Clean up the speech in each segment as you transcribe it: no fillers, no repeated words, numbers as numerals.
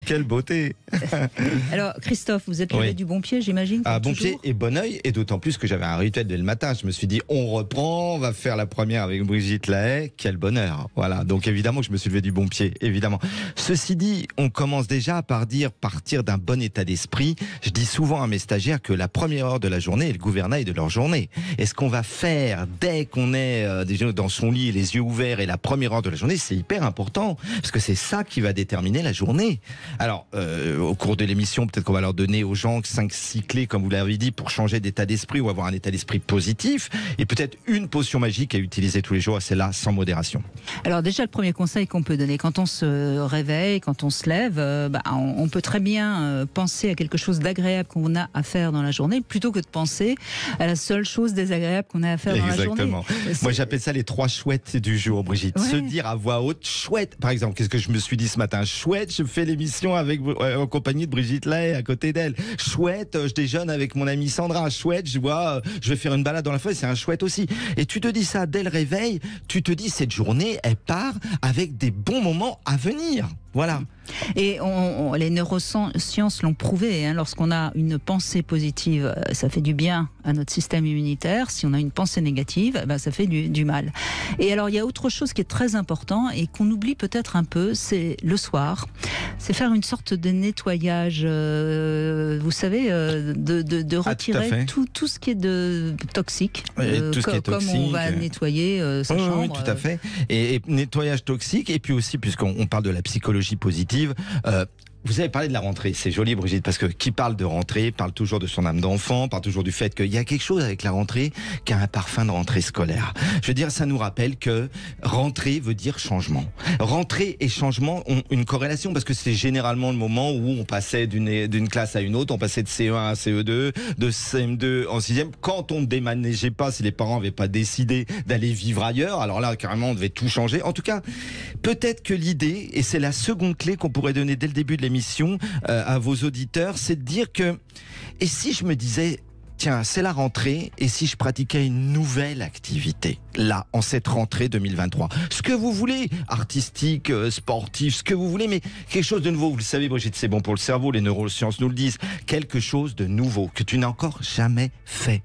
Quelle beauté. Alors, Christophe, vous êtes levé du bon pied, j'imagine? Bon pied et bon oeil, et d'autant plus que j'avais un rituel dès le matin. Je me suis dit, on reprend, on va faire la première avec Brigitte Lahaie. Quel bonheur. Voilà. Donc, évidemment que je me suis levé du bon pied, évidemment. Ceci dit, on commence déjà par partir d'un bon état d'esprit. Je dis souvent à mes stagiaires que la première heure de la journée est le gouvernail de leur journée. Et ce qu'on va faire dès qu'on est déjà dans son lit, les yeux ouverts, et la première heure de la journée, c'est hyper important. Parce que c'est ça qui va déterminer la journée. Alors, au cours de l'émission, peut-être qu'on va leur donner aux gens 5-6 clés, comme vous l'avez dit, pour changer d'état d'esprit ou avoir un état d'esprit positif. Et peut-être une potion magique à utiliser tous les jours, c'est là, sans modération. Alors déjà, le premier conseil qu'on peut donner, quand on se réveille, quand on se lève, on peut très bien penser à quelque chose d'agréable qu'on a à faire dans la journée, plutôt que de penser à la seule chose désagréable qu'on a à faire dans la journée. Exactement. Moi, j'appelle ça les 3 chouettes du jour, Brigitte. Ouais. Se dire à voix haute, chouette. Par exemple, qu'est-ce que je me suis dit ce matin? Chouette, je fais l'émission en compagnie de Brigitte Lahaie à côté d'elle. Chouette, je déjeune avec mon amie Sandra. Chouette, je vais faire une balade dans la forêt, c'est un chouette aussi. Et tu te dis ça dès le réveil, tu te dis cette journée, elle part avec des bons moments à venir. Voilà. Et les neurosciences l'ont prouvé, hein, lorsqu'on a une pensée positive, ça fait du bien à notre système immunitaire. Si on a une pensée négative, ça fait du mal. Et alors, il y a autre chose qui est très important et qu'on oublie peut-être un peu, c'est le soir. C'est faire une sorte de nettoyage, vous savez, de retirer tout ce qui est de toxique. Comme on va nettoyer sa chambre. Oui, tout à fait. Et nettoyage toxique, et puis aussi, puisqu'on parle de la psychologie positive, vous avez parlé de la rentrée, c'est joli Brigitte, parce que qui parle de rentrée parle toujours de son âme d'enfant, parle toujours du fait qu'il y a quelque chose avec la rentrée qui a un parfum de rentrée scolaire. Je veux dire, ça nous rappelle que rentrée veut dire changement. Rentrée et changement ont une corrélation, parce que c'est généralement le moment où on passait d'une classe à une autre, on passait de CE1 à CE2, de CM2 en 6e, quand on ne déménageait pas, si les parents n'avaient pas décidé d'aller vivre ailleurs, alors là, carrément, on devait tout changer. En tout cas, peut-être que l'idée, et c'est la seconde clé qu'on pourrait donner dès le début de l'émission à vos auditeurs, c'est de dire que, et si je me disais, tiens, c'est la rentrée, et si je pratiquais une nouvelle activité, là, en cette rentrée 2023, ce que vous voulez, artistique, sportif, ce que vous voulez, mais quelque chose de nouveau. Vous le savez, Brigitte, c'est bon pour le cerveau, les neurosciences nous le disent, quelque chose de nouveau, que tu n'as encore jamais fait.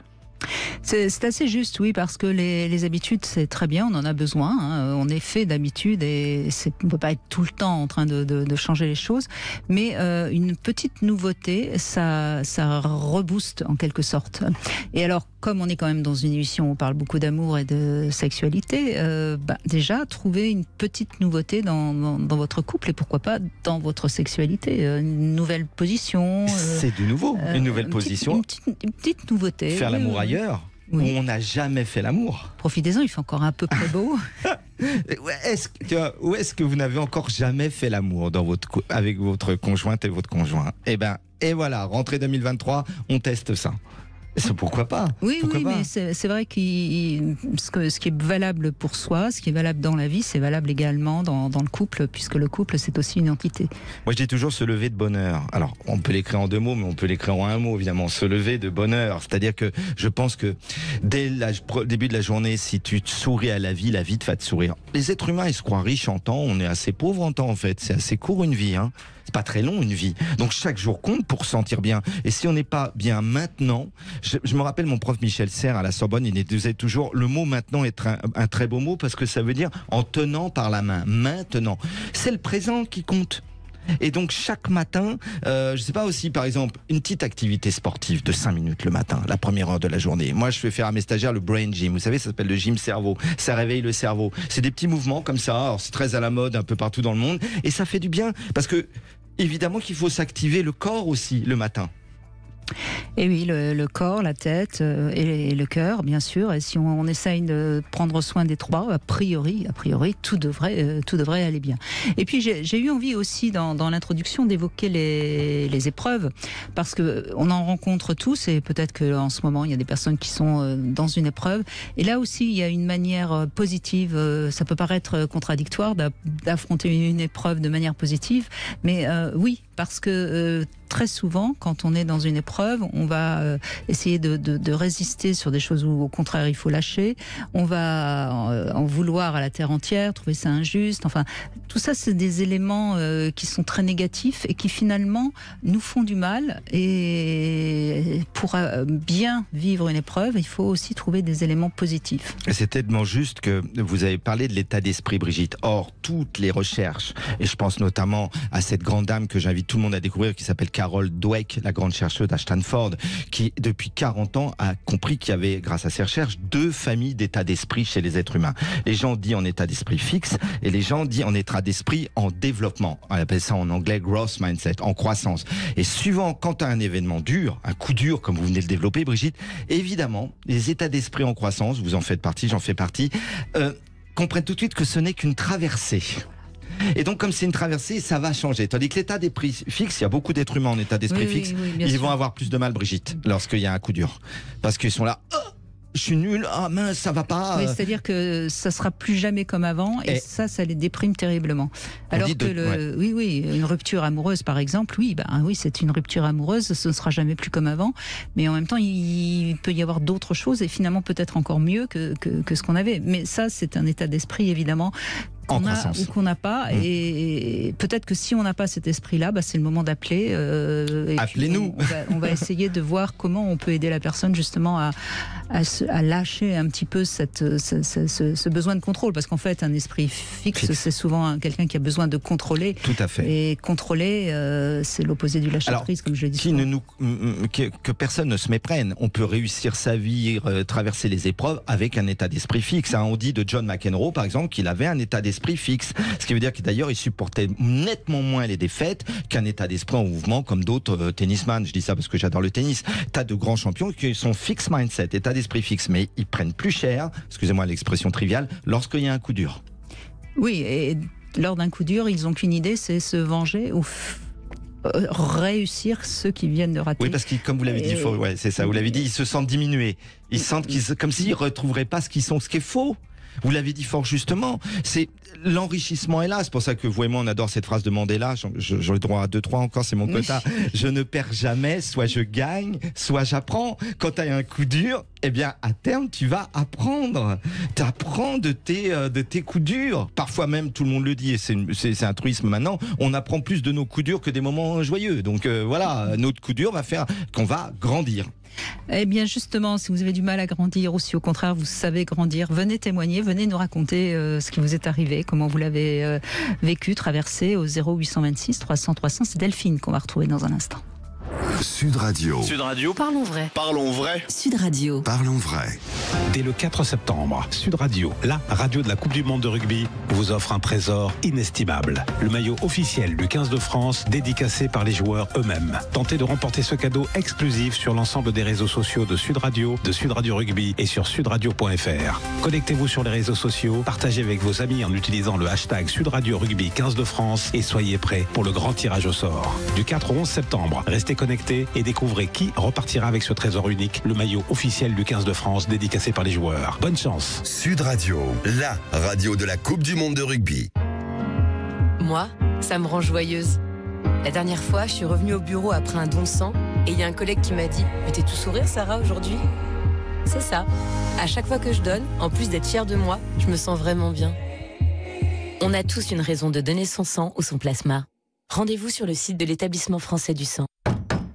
C'est assez juste, oui, parce que les habitudes, c'est très bien, on en a besoin, hein, on est fait d'habitudes et on ne peut pas être tout le temps en train de changer les choses, mais une petite nouveauté, ça rebooste en quelque sorte. Et alors, comme on est quand même dans une émission où on parle beaucoup d'amour et de sexualité, déjà, trouver une petite nouveauté dans votre couple et pourquoi pas dans votre sexualité, une nouvelle position. C'est du nouveau, une nouvelle position. Une petite nouveauté. Faire l'amour ailleurs. Oui. Où on n'a jamais fait l'amour. Profitez-en, il fait encore un peu très beau. Où est-ce que vous n'avez encore jamais fait l'amour avec votre conjointe et votre conjoint? Et voilà, rentrée 2023, on teste ça. Pourquoi pas? Oui, mais c'est vrai que ce qui est valable pour soi, ce qui est valable dans la vie, c'est valable également dans le couple, puisque le couple, c'est aussi une entité. Moi, je dis toujours se lever de bonheur. Alors, on peut l'écrire en 2 mots, mais on peut l'écrire en 1 mot, évidemment. Se lever de bonheur. C'est-à-dire que je pense que dès le début de la journée, si tu te souris à la vie te va te sourire. Les êtres humains, ils se croient riches en temps. On est assez pauvres en temps, en fait. C'est assez court, une vie, hein. C'est pas très long, une vie. Donc chaque jour compte pour se sentir bien. Et si on n'est pas bien maintenant, je me rappelle mon prof Michel Serres à la Sorbonne, il disait toujours le mot maintenant est un très beau mot parce que ça veut dire en tenant par la main. Maintenant, c'est le présent qui compte. Et donc chaque matin, je sais pas aussi par exemple une petite activité sportive de 5 minutes le matin, la première heure de la journée. Moi je fais faire à mes stagiaires le brain gym, vous savez ça s'appelle le gym cerveau, ça réveille le cerveau. C'est des petits mouvements comme ça, alors c'est très à la mode un peu partout dans le monde et ça fait du bien parce que évidemment qu'il faut s'activer le corps aussi le matin. Et oui, le corps, la tête et le cœur, bien sûr. Et si on essaye de prendre soin des 3, a priori, tout devrait aller bien. Et puis j'ai eu envie aussi dans l'introduction d'évoquer les épreuves, parce que on en rencontre tous, et peut-être qu'en ce moment il y a des personnes qui sont dans une épreuve. Et là aussi, il y a une manière positive. Ça peut paraître contradictoire d'affronter une épreuve de manière positive, mais oui, parce que très souvent, quand on est dans une épreuve, on va essayer de résister sur des choses où, au contraire, il faut lâcher. On va en vouloir à la terre entière, trouver ça injuste. Enfin, tout ça, c'est des éléments qui sont très négatifs et qui, finalement, nous font du mal. Et pour bien vivre une épreuve, il faut aussi trouver des éléments positifs. C'est tellement juste que vous avez parlé de l'état d'esprit, Brigitte. Or, toutes les recherches, et je pense notamment à cette grande dame que j'invite tout le monde à découvrir, qui s'appelle Carol Dweck, la grande chercheuse à Stanford, qui depuis 40 ans a compris qu'il y avait, grâce à ses recherches, 2 familles d'état d'esprit chez les êtres humains. Les gens dits en état d'esprit fixe et les gens dits en état d'esprit en développement. On appelle ça en anglais growth mindset, en croissance. Et suivant, quand tu as un événement dur, un coup dur, comme vous venez de le développer, Brigitte, évidemment, les états d'esprit en croissance, vous en faites partie, j'en fais partie, comprennent tout de suite que ce n'est qu'une traversée. Et donc, comme c'est une traversée, ça va changer. Tandis que l'état d'esprit fixe, il y a beaucoup d'êtres humains en état d'esprit fixe, ils vont avoir plus de mal, Brigitte, lorsqu'il y a un coup dur. Parce qu'ils sont là, je suis nul, ah mince, ça va pas. Oui, c'est-à-dire que ça sera plus jamais comme avant, et ça les déprime terriblement. Alors que une rupture amoureuse, par exemple, oui, c'est une rupture amoureuse, ce ne sera jamais plus comme avant, mais en même temps, il peut y avoir d'autres choses, et finalement peut-être encore mieux que ce qu'on avait. Mais ça, c'est un état d'esprit, évidemment, qu'on a ou qu'on n'a pas, et peut-être que si on n'a pas cet esprit-là, c'est le moment d'appeler. Appelez-nous. On va essayer de voir comment on peut aider la personne justement à lâcher un petit peu ce besoin de contrôle, parce qu'en fait, un esprit fixe. C'est souvent quelqu'un qui a besoin de contrôler. Tout à fait. Et contrôler, c'est l'opposé du lâcher prise, comme je l'ai dit. Que personne ne se méprenne. On peut réussir sa vie, traverser les épreuves avec un état d'esprit fixe. On dit de John McEnroe, par exemple, qu'il avait un état d'esprit fixe. Ce qui veut dire que d'ailleurs, il supportait nettement moins les défaites qu'un état d'esprit en mouvement comme d'autres tennisman. Je dis ça parce que j'adore le tennis. T'as de grands champions qui sont fixed mindset, état d'esprit fixe, mais ils prennent plus cher, excusez-moi l'expression triviale, lorsqu'il y a un coup dur. Oui, et lors d'un coup dur, ils n'ont qu'une idée, c'est se venger ou réussir ceux qui viennent de rater. Oui, parce que comme vous l'avez dit, c'est ça, vous l'avez dit, ils se sentent diminués. Ils sentent comme s'ils ne retrouveraient pas ce qu'ils sont, ce qui est faux. Vous l'avez dit fort justement, c'est l'enrichissement est là. C'est pour ça que vous et moi on adore cette phrase de Mandela. J'ai le droit à 2-3 encore, c'est mon quota. Je ne perds jamais, soit je gagne, soit j'apprends. Quand tu as un coup dur, eh bien à terme tu vas apprendre. Tu apprends de tes coups durs. Parfois même, tout le monde le dit, et c'est un truisme maintenant, on apprend plus de nos coups durs que des moments joyeux. Donc voilà, notre coup dur va faire qu'on va grandir. Eh bien justement, si vous avez du mal à grandir ou si au contraire vous savez grandir, venez témoigner, venez nous raconter ce qui vous est arrivé, comment vous l'avez vécu, traversé au 0826 300 300. C'est Delphine qu'on va retrouver dans un instant. Sud Radio. Sud Radio. Parlons vrai. Parlons vrai. Sud Radio. Parlons vrai. Dès le 4 septembre, Sud Radio, la radio de la Coupe du Monde de rugby, vous offre un trésor inestimable. Le maillot officiel du 15 de France, dédicacé par les joueurs eux-mêmes. Tentez de remporter ce cadeau exclusif sur l'ensemble des réseaux sociaux de Sud Radio Rugby et sur sudradio.fr. Connectez-vous sur les réseaux sociaux, partagez avec vos amis en utilisant le hashtag Sud Radio Rugby 15 de France et soyez prêts pour le grand tirage au sort. Du 4 au 11 septembre, restez connectés et découvrez qui repartira avec ce trésor unique, le maillot officiel du 15 de France dédicacé par les joueurs. Bonne chance. Sud Radio, la radio de la Coupe du Monde de rugby. Moi, ça me rend joyeuse. La dernière fois, je suis revenue au bureau après un don de sang et il y a un collègue qui m'a dit « Mais t'es tout sourire, Sarah, aujourd'hui ?» C'est ça. À chaque fois que je donne, en plus d'être fière de moi, je me sens vraiment bien. On a tous une raison de donner son sang ou son plasma. Rendez-vous sur le site de l'Établissement français du sang.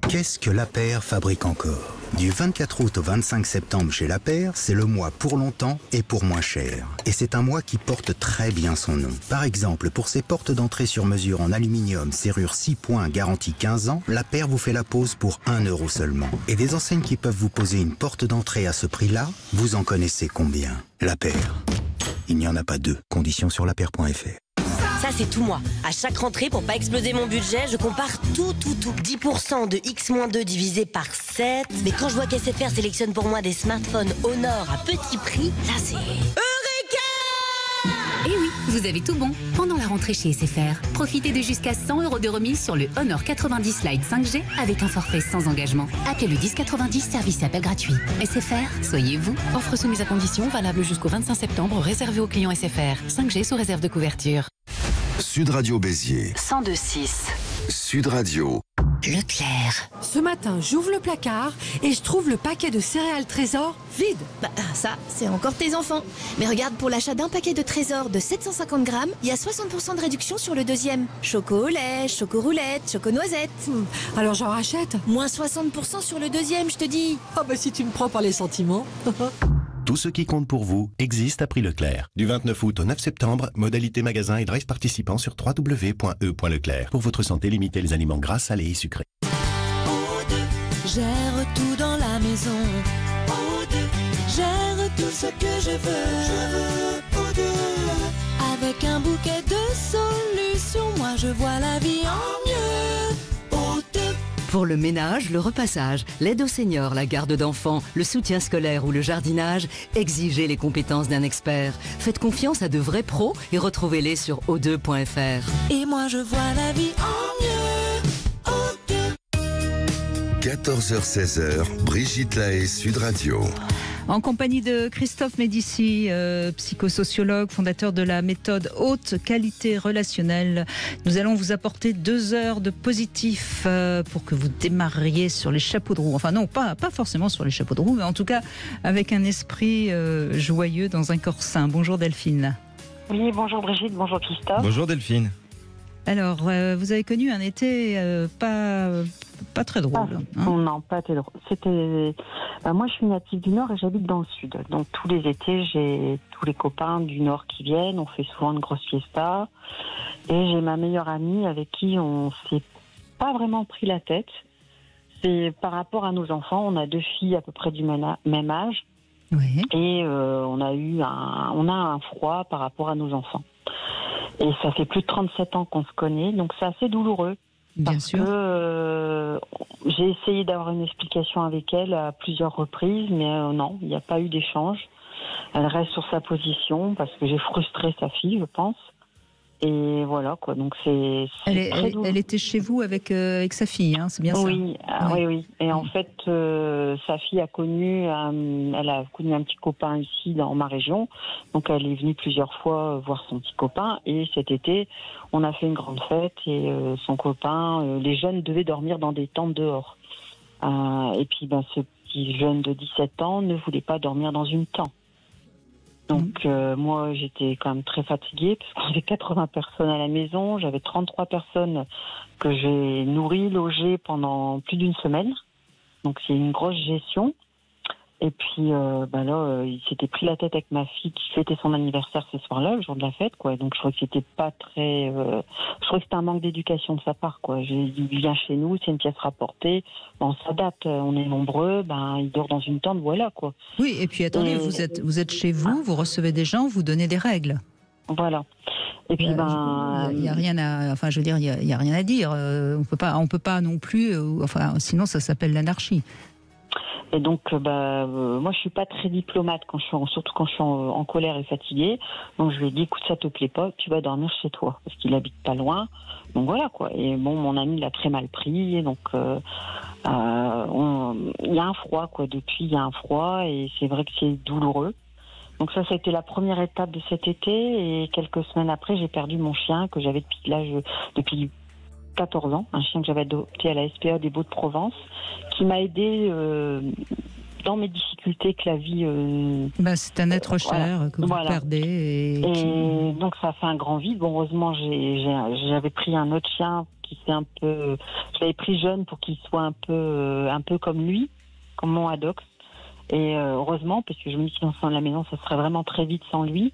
Qu'est-ce que l'APER fabrique encore ? Du 24 août au 25 septembre chez l'APER, c'est le mois pour longtemps et pour moins cher. Et c'est un mois qui porte très bien son nom. Par exemple, pour ses portes d'entrée sur mesure en aluminium, serrure 6 points, garantie 15 ans, l'APER vous fait la pose pour 1 € seulement. Et des enseignes qui peuvent vous poser une porte d'entrée à ce prix-là, vous en connaissez combien ? L'APER. Il n'y en a pas deux. Conditions sur laper.fr. Ça, c'est tout moi. À chaque rentrée, pour pas exploser mon budget, je compare tout. 10% de X-2 divisé par 7. Mais quand je vois qu'SFR sélectionne pour moi des smartphones Honor à petit prix, là, c'est... Eureka! Eh oui, vous avez tout bon. Pendant la rentrée chez SFR, profitez de jusqu'à 100 € de remise sur le Honor 90 Lite 5G avec un forfait sans engagement. Appelez le 1090, service appel gratuit. SFR, soyez vous. Offre soumise à conditions, valable jusqu'au 25 septembre, réservée aux clients SFR. 5G sous réserve de couverture. Sud Radio Béziers. 102.6. Sud Radio. Leclerc. Ce matin, j'ouvre le placard et je trouve le paquet de céréales Trésor vide. Bah, ça, c'est encore tes enfants. Mais regarde, pour l'achat d'un paquet de Trésor de 750 grammes, il y a 60% de réduction sur le deuxième. Choco au lait, choco roulette, choco noisette. Alors j'en rachète. Moins 60% sur le deuxième, je te dis. Ah bah si tu me prends par les sentiments. Tout ce qui compte pour vous existe à prix Leclerc. Du 29 août au 9 septembre, modalité magasin et drive participants sur www.e.leclerc. Pour votre santé, limitez les aliments gras, salés et sucrés. Gère tout dans la maison. Gère tout ce que je veux. Avec un bouquet de solutions, moi je vois la vie en mieux. Pour le ménage, le repassage, l'aide aux seniors, la garde d'enfants, le soutien scolaire ou le jardinage, exigez les compétences d'un expert. Faites confiance à de vrais pros et retrouvez-les sur o2.fr. Et moi je vois la vie en mieux. 14h-16h, Brigitte Lahaie, Sud Radio. En compagnie de Christophe Médici, psychosociologue, fondateur de la méthode haute qualité relationnelle. Nous allons vous apporter 2 heures de positif pour que vous démarriez sur les chapeaux de roue. Enfin non, pas forcément sur les chapeaux de roue, mais en tout cas avec un esprit joyeux dans un corps sain. Bonjour Delphine. Oui, bonjour Brigitte, bonjour Christophe. Bonjour Delphine. Alors, vous avez connu un été pas très drôle. Non, pas très drôle. C'était... moi, je suis native du Nord et j'habite dans le Sud. Donc, tous les étés, j'ai tous les copains du Nord qui viennent. On fait souvent une grosse fiesta. Et j'ai ma meilleure amie avec qui on s'est pas vraiment pris la tête. C'est par rapport à nos enfants. On a 2 filles à peu près du même âge. Oui. Et on a un froid par rapport à nos enfants. Et ça fait plus de 37 ans qu'on se connaît, donc c'est assez douloureux. Bien sûr. Que j'ai essayé d'avoir une explication avec elle à plusieurs reprises, mais non, il n'y a pas eu d'échange. Elle reste sur sa position parce que j'ai frustré sa fille, je pense. Et voilà quoi, donc c'est très douloureux. Elle était chez vous avec sa fille, hein, c'est bien ça? Oui, oui. Et en fait, sa fille a connu un petit copain ici dans ma région. Donc elle est venue plusieurs fois voir son petit copain. Et cet été, on a fait une grande fête et son copain, les jeunes devaient dormir dans des tentes dehors. Et puis ce petit jeune de 17 ans ne voulait pas dormir dans une tente. Donc moi j'étais quand même très fatiguée parce qu'on avait 80 personnes à la maison, j'avais 33 personnes que j'ai nourries, logées pendant plus d'1 semaine. Donc c'est une grosse gestion. Et puis là, il s'était pris la tête avec ma fille qui fêtait son anniversaire ce soir-là, le jour de la fête, quoi. Donc je crois que c'était pas très, je crois que c'était un manque d'éducation de sa part, quoi. J'ai dit viens chez nous, c'est une pièce rapportée, on s'adapte, on est nombreux, il dort dans une tente, voilà, quoi. Oui, et puis attendez, vous êtes chez vous, vous recevez des gens, vous donnez des règles. Voilà. Et puis il y a rien à, enfin je veux dire, il y a rien à dire. On peut pas non plus, sinon ça s'appelle l'anarchie. Et donc, moi, je suis pas très diplomate surtout quand je suis en colère et fatiguée. Donc, je lui ai dit, écoute, ça te plaît pas, tu vas dormir chez toi, parce qu'il habite pas loin. Donc voilà quoi. Et bon, mon ami l'a très mal pris. Et donc, il y a un froid quoi. Depuis, il y a un froid et c'est vrai que c'est douloureux. Donc ça a été la première étape de cet été. Et quelques semaines après, j'ai perdu mon chien que j'avais depuis 14 ans, un chien que j'avais adopté à la SPA des Baux-de-Provence, qui m'a aidé dans mes difficultés que la vie... c'est un être cher que vous perdez. Et donc ça a fait un grand vide. Bon, heureusement, j'avais pris un autre chien qui s'est un peu... Je l'avais pris jeune pour qu'il soit un peu comme lui, comme mon Hadox. Et heureusement, parce que je me suis dit, dans la maison, ça serait vraiment très vite sans lui.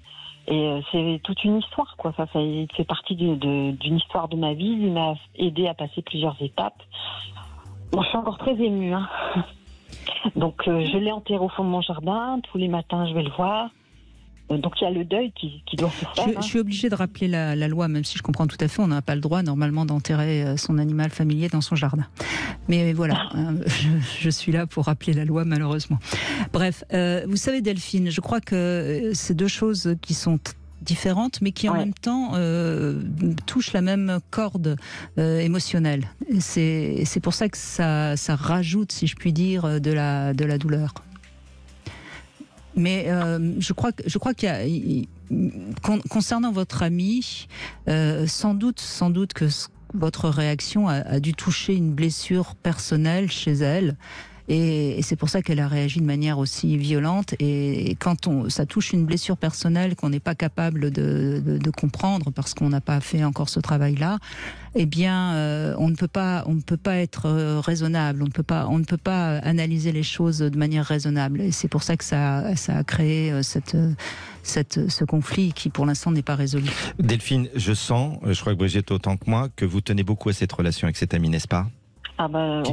Et c'est toute une histoire, quoi. Ça fait partie d'une histoire de ma vie. Il m'a aidé à passer plusieurs étapes. Bon, je suis encore très émue, hein. Donc, je l'ai enterré au fond de mon jardin. Tous les matins, je vais le voir. Donc, il y a le deuil qui doit se faire. Je suis obligée de rappeler la loi, même si je comprends tout à fait, on n'a pas le droit, normalement, d'enterrer son animal familier dans son jardin. Mais voilà, je suis là pour rappeler la loi, malheureusement. Bref, vous savez, Delphine, je crois que c'est 2 choses qui sont différentes, mais qui en même temps touchent la même corde émotionnelle. C'est pour ça que ça rajoute, si je puis dire, de la douleur. Mais je crois qu'il concernant votre amie, sans doute que votre réaction a dû toucher une blessure personnelle chez elle. Et c'est pour ça qu'elle a réagi de manière aussi violente. Et quand ça touche une blessure personnelle qu'on n'est pas capable de comprendre parce qu'on n'a pas fait encore ce travail-là, eh bien, on ne peut pas être raisonnable. On ne peut pas analyser les choses de manière raisonnable. Et c'est pour ça que ça a créé ce conflit qui, pour l'instant, n'est pas résolu. Delphine, je crois que Brigitte autant que moi, que vous tenez beaucoup à cette relation avec cette amie, n'est-ce pas ? Ah ben,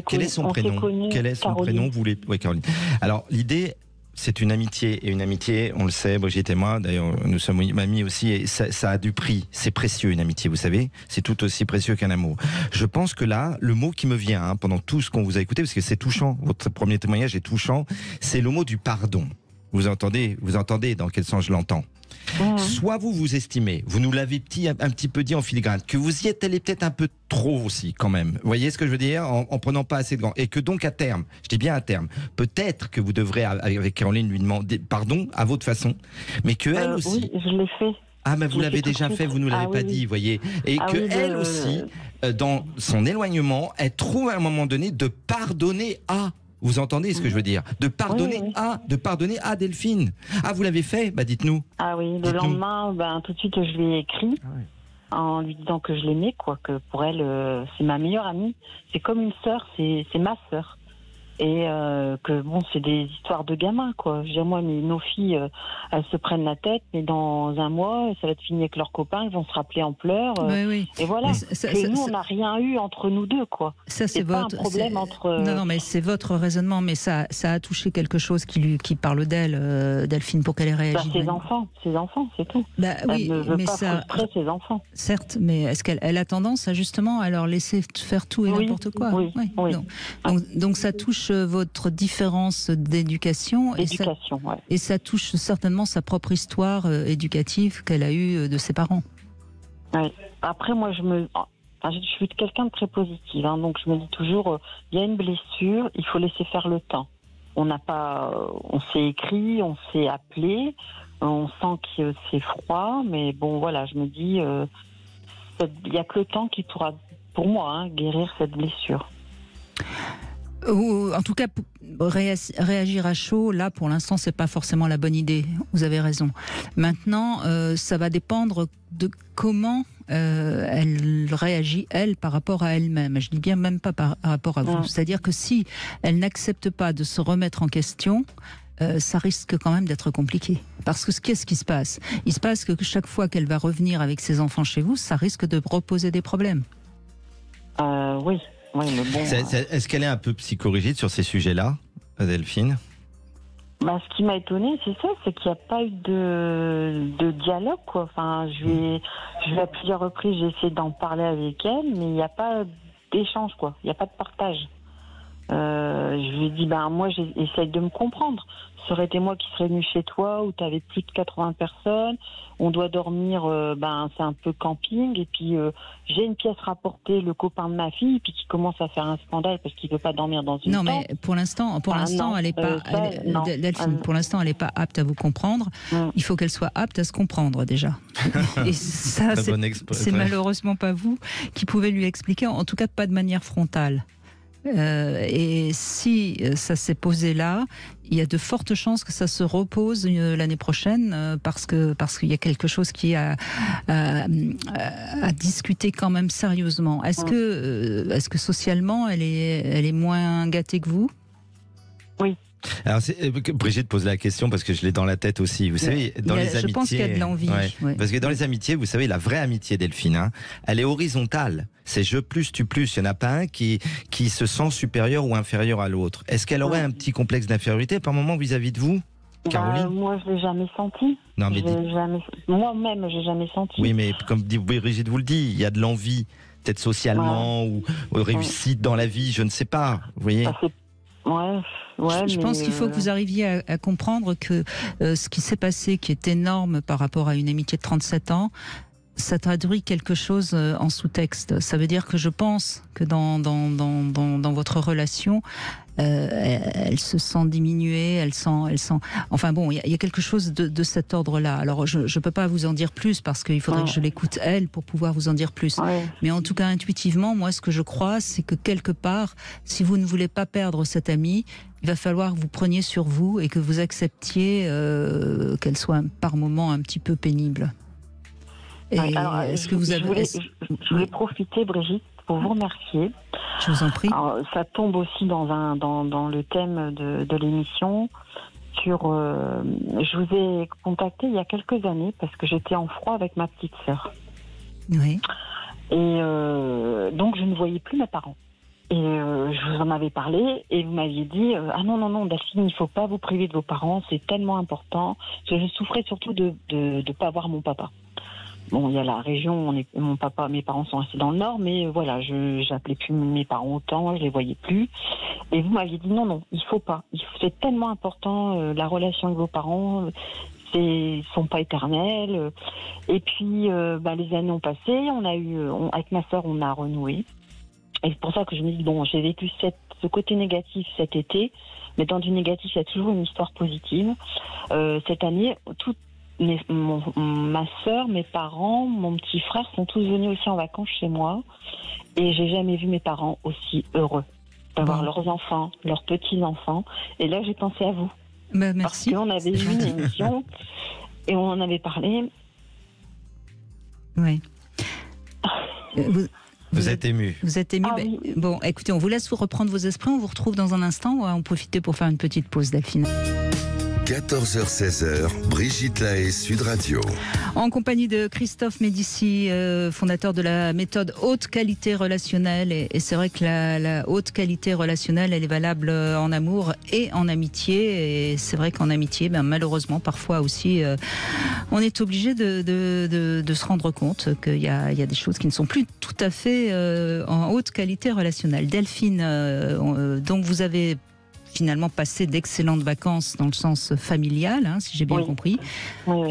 Quel est son prénom ? Vous voulez... Oui, Caroline. Alors, l'idée, c'est une amitié. Et une amitié, on le sait, Brigitte et moi, d'ailleurs, nous sommes amis aussi, et ça a du prix. C'est précieux, une amitié, vous savez. C'est tout aussi précieux qu'un amour. Je pense que là, le mot qui me vient, pendant tout ce qu'on vous a écouté, parce que c'est touchant, votre premier témoignage est touchant, c'est le mot du pardon. Vous entendez dans quel sens je l'entends ? Soit vous estimez, vous nous l'avez un petit peu dit en filigrane, que vous y êtes allé peut-être un peu trop aussi quand même. Vous voyez ce que je veux dire, en prenant pas assez de gants. Et que donc à terme, je dis bien à terme, peut-être que vous devrez avec Caroline lui demander pardon à votre façon, mais que elle aussi. Oui, je l'ai fait. Ah, mais vous l'avez déjà fait, vous ne nous l'avez pas dit, vous voyez. Et elle aussi, dans son éloignement, elle trouve à un moment donné de pardonner à. Vous entendez ce que je veux dire ? De pardonner à Delphine. Ah, vous l'avez fait ? Bah, dites-nous. Ah oui, le lendemain, tout de suite, je lui ai écrit en lui disant que je l'aimais, quoi, que pour elle, c'est ma meilleure amie. C'est comme une sœur, c'est ma sœur. Et que bon, c'est des histoires de gamins, quoi. Je dis, moi, nos filles, elles se prennent la tête, mais dans un mois, ça va être fini avec leurs copains, ils vont se rappeler en pleurs. Oui. Et voilà. Nous, on n'a rien eu entre nous deux, quoi. Ça, c'est pas un problème entre. Non, mais c'est votre raisonnement, mais ça a touché quelque chose qui parle d'elle, Delphine, pour qu'elle ait réagi. Ses enfants, c'est tout. Oui, elle ne veut mais pas frustrer ses enfants. Certes, mais est-ce qu'elle a tendance à justement à leur laisser faire tout et n'importe quoi ? Oui. Donc ça touche votre différence d'éducation et ça touche certainement sa propre histoire éducative qu'elle a eue de ses parents. Oui. Après, moi, je suis quelqu'un de très positif, donc je me dis toujours, il y a une blessure, il faut laisser faire le temps. On s'est écrit, on s'est appelé, on sent que c'est froid, mais bon, voilà, je me dis, il n'y a que le temps qui pourra, pour moi, guérir cette blessure. Ou en tout cas, réagir à chaud, là, pour l'instant, c'est pas forcément la bonne idée. Vous avez raison. Maintenant, ça va dépendre de comment elle réagit, elle, par rapport à elle-même. Je dis bien même pas par rapport à vous. C'est-à-dire que si elle n'accepte pas de se remettre en question, ça risque quand même d'être compliqué. Parce que qu'est-ce qui se passe ? Il se passe que chaque fois qu'elle va revenir avec ses enfants chez vous, ça risque de reposer des problèmes. Oui. Oui, mais bon, est-ce qu'elle est un peu psychorigide sur ces sujets-là, Delphine ? Ce qui m'a étonnée, c'est ça, c'est qu'il n'y a pas eu de dialogue, quoi. Enfin, je vais à plusieurs reprises, j'ai essayé d'en parler avec elle, mais il n'y a pas d'échange, quoi. Il n'y a pas de partage. Je lui ai dit, moi, j'essaye de me comprendre. Ça aurait été moi qui serais venue chez toi où tu avais plus de 80 personnes. On doit dormir, c'est un peu camping. Et puis, j'ai une pièce rapportée, le copain de ma fille, puis qui commence à faire un scandale parce qu'il ne veut pas dormir dans une tente. Non, mais pour l'instant, elle n'est pas. Delphine, pour l'instant, elle n'est pas apte à vous comprendre. Il faut qu'elle soit apte à se comprendre déjà. Et ça, c'est malheureusement pas vous qui pouvez lui expliquer. En tout cas, pas de manière frontale. Et si ça s'est posé là, il y a de fortes chances que ça se repose l'année prochaine parce qu'il y a quelque chose qui a à discuter quand même sérieusement. Est-ce que socialement elle est moins gâtée que vous ? Oui. Alors, Brigitte pose la question parce que je l'ai dans la tête aussi. Vous savez, dans les amitiés. Je pense qu'il y a de l'envie. Parce que dans les amitiés, vous savez, la vraie amitié, Delphine, elle est horizontale. C'est je plus, tu plus. Il n'y en a pas un qui se sent supérieur ou inférieur à l'autre. Est-ce qu'elle aurait un petit complexe d'infériorité par moment vis-à-vis de vous, Caroline ? Moi, je ne l'ai jamais senti. Non, mais moi-même, je n'ai jamais senti. Oui, mais comme Brigitte vous le dit, il y a de l'envie, peut-être socialement ou réussite dans la vie, je ne sais pas. Vous voyez ? Je pense qu'il faut que vous arriviez à comprendre que ce qui s'est passé, qui est énorme par rapport à une amitié de 37 ans, ça traduit quelque chose en sous-texte. Ça veut dire que je pense que dans votre relation, elle se sent diminuée, elle sent. Enfin bon, il y a quelque chose de cet ordre-là. Alors je ne peux pas vous en dire plus parce qu'il faudrait que je l'écoute elle pour pouvoir vous en dire plus. Mais en tout cas, intuitivement, moi, ce que je crois, c'est que quelque part, si vous ne voulez pas perdre cette amie, il va falloir que vous preniez sur vous et que vous acceptiez qu'elle soit par moments un petit peu pénible. Et alors, est-ce que vous avez... Je voulais profiter, Brigitte, pour vous remercier. Je vous en prie. Alors, ça tombe aussi dans le thème de l'émission. Je vous ai contacté il y a quelques années parce que j'étais en froid avec ma petite sœur. Oui. Et donc je ne voyais plus mes parents. Et je vous en avais parlé et vous m'aviez dit ah non Delphine, il ne faut pas vous priver de vos parents, c'est tellement important. Parce que je souffrais surtout de ne pas voir mon papa. Bon, il y a la région, mes parents sont restés dans le nord, mais voilà, j'appelais plus mes parents autant, je les voyais plus. Et vous m'aviez dit non, il faut pas. C'est tellement important, la relation avec vos parents, ils sont pas éternels. Et puis, les années ont passé, avec ma sœur, on a renoué. Et c'est pour ça que je me dis, bon, j'ai vécu ce côté négatif cet été, mais dans du négatif, il y a toujours une histoire positive. Cette année, ma sœur, mes parents, mon petit frère sont tous venus aussi en vacances chez moi et j'ai jamais vu mes parents aussi heureux d'avoir leurs enfants, leurs petits-enfants. Et là, j'ai pensé à vous. Merci. Parce qu'on avait eu une émission et on en avait parlé. Oui. Vous êtes ému. Vous êtes ému. Oui. Bon, écoutez, on vous laisse vous reprendre vos esprits. On vous retrouve dans un instant. On va en profiter pour faire une petite pause, Delphine. 14h-16h, Brigitte Lahaie, Sud Radio. En compagnie de Christophe Médici, fondateur de la méthode haute qualité relationnelle. Et c'est vrai que la haute qualité relationnelle, elle est valable en amour et en amitié. Et c'est vrai qu'en amitié, malheureusement, parfois aussi, on est obligé de se rendre compte qu'il y a des choses qui ne sont plus tout à fait en haute qualité relationnelle. Delphine, donc vous avez finalement passé d'excellentes vacances dans le sens familial, si j'ai bien compris. Oui.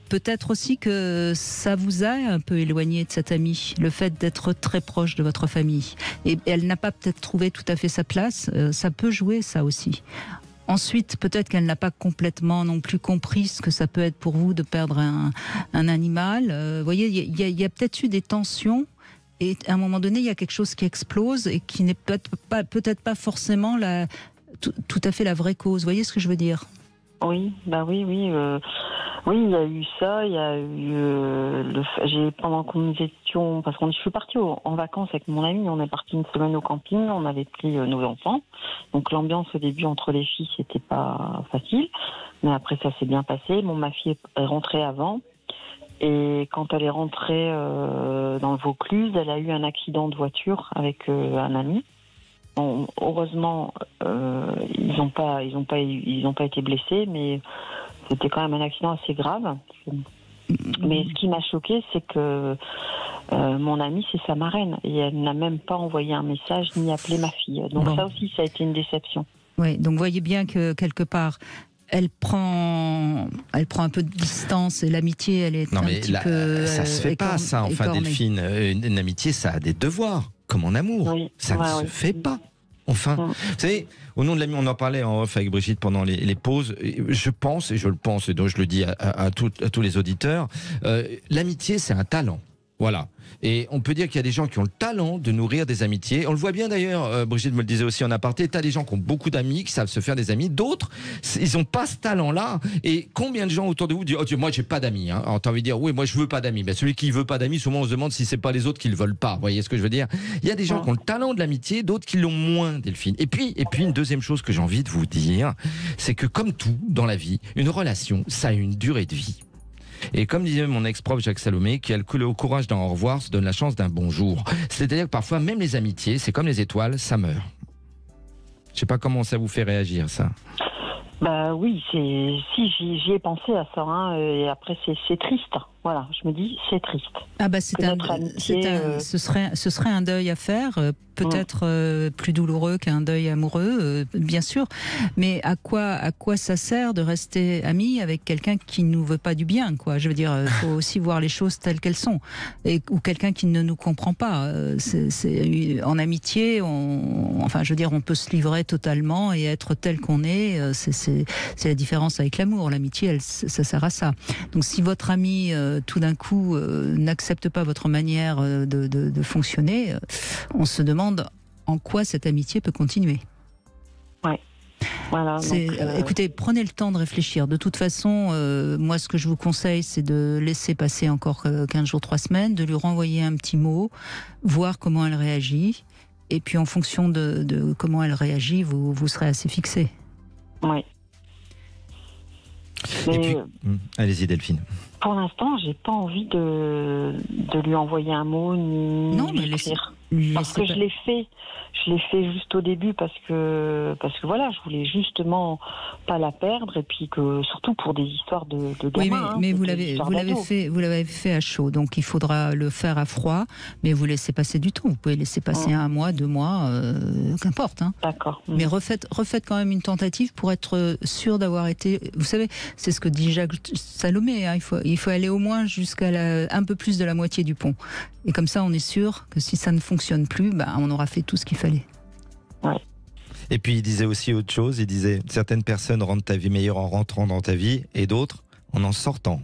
Peut-être aussi que ça vous a un peu éloigné de cette amie, le fait d'être très proche de votre famille. Et elle n'a pas peut-être trouvé tout à fait sa place, ça peut jouer ça aussi. Ensuite, peut-être qu'elle n'a pas complètement non plus compris ce que ça peut être pour vous de perdre un animal. Vous voyez, il y a peut-être eu des tensions. Et à un moment donné, il y a quelque chose qui explose et qui n'est peut-être pas forcément tout à fait la vraie cause. Vous voyez ce que je veux dire ? Oui, oui. Oui, il y a eu ça. Il y a eu pendant que nous étions, parce que je suis partie en vacances avec mon ami. On est parti une semaine au camping. On avait pris nos enfants. Donc l'ambiance au début entre les filles, c'était pas facile, mais après ça s'est bien passé. Ma fille est rentrée avant. Et quand elle est rentrée dans le Vaucluse, elle a eu un accident de voiture avec un ami. Bon, heureusement, ils n'ont pas été blessés, mais c'était quand même un accident assez grave. Mais ce qui m'a choquée, c'est que mon amie, c'est sa marraine, et elle n'a même pas envoyé un message ni appelé ma fille. Donc ça aussi, ça a été une déception. Oui, donc vous voyez bien que quelque part, elle prend un peu de distance et l'amitié, elle est petit peu ça se fait pas, ça, enfin, écornée. Delphine. Une amitié, ça a des devoirs, comme en amour. Oui. Ça ne se fait pas. Enfin, vous savez, au nom de l'ami, on en parlait en off avec Brigitte pendant les pauses. Je pense, et donc je le dis à tous les auditeurs, l'amitié, c'est un talent. Voilà. Et on peut dire qu'il y a des gens qui ont le talent de nourrir des amitiés. On le voit bien d'ailleurs, Brigitte me le disait aussi en aparté, tu as des gens qui ont beaucoup d'amis, qui savent se faire des amis. D'autres, ils n'ont pas ce talent-là. Et combien de gens autour de vous disent « Oh, moi, j'ai pas d'amis. » Alors, tu as envie de dire « Oui, moi, je veux pas d'amis. » Celui qui veut pas d'amis, souvent, on se demande si c'est pas les autres qui le veulent pas. Vous voyez ce que je veux dire ? Il y a des gens qui ont le talent de l'amitié, d'autres qui l'ont moins, Delphine. Et puis, une deuxième chose que j'ai envie de vous dire, c'est que comme tout dans la vie, une relation, ça a une durée de vie. Et comme disait mon ex-prof Jacques Salomé, qui a le courage d'un au revoir se donne la chance d'un bonjour. C'est-à-dire que parfois, même les amitiés, c'est comme les étoiles, ça meurt. Je sais pas comment ça vous fait réagir, ça. Oui, j'y ai pensé à ça, et après c'est triste. voilà, je me dis, c'est triste. Ah bah ce serait un deuil à faire, peut-être plus douloureux qu'un deuil amoureux, bien sûr. Mais à quoi ça sert de rester amis avec quelqu'un qui nous veut pas du bien, quoi? Je veux dire, il faut aussi voir les choses telles qu'elles sont, ou quelqu'un qui ne nous comprend pas. En amitié, on peut se livrer totalement et être tel qu'on est. C'est la différence avec l'amour. L'amitié, ça sert à ça. Donc si votre ami tout d'un coup n'accepte pas votre manière de fonctionner, on se demande en quoi cette amitié peut continuer. Ouais. Voilà, écoutez, prenez le temps de réfléchir. De toute façon, moi ce que je vous conseille, c'est de laisser passer encore 15 jours, 3 semaines, de lui renvoyer un petit mot, voir comment elle réagit, et puis en fonction de comment elle réagit, vous serez assez fixé. Oui. Et puis, allez-y Delphine. Pour l'instant, j'ai pas envie de lui envoyer un mot ni écrire. Parce que je l'ai fait juste au début parce que voilà, je voulais justement pas la perdre, et puis que surtout pour des histoires de gamins. Oui, mais vous l'avez fait à chaud, donc il faudra le faire à froid, mais vous laissez passer du temps. Vous pouvez laisser passer 1 mois, 2 mois, qu'importe. Hein. D'accord. Mais refaites quand même une tentative pour être sûr d'avoir été. Vous savez, c'est ce que dit Jacques Salomé. Hein, il faut aller au moins jusqu'à un peu plus de la moitié du pont. Et comme ça, on est sûr que si ça ne fonctionne plus, on aura fait tout ce qu'il fallait. Ouais. Et puis il disait aussi autre chose, il disait certaines personnes rendent ta vie meilleure en rentrant dans ta vie et d'autres en sortant.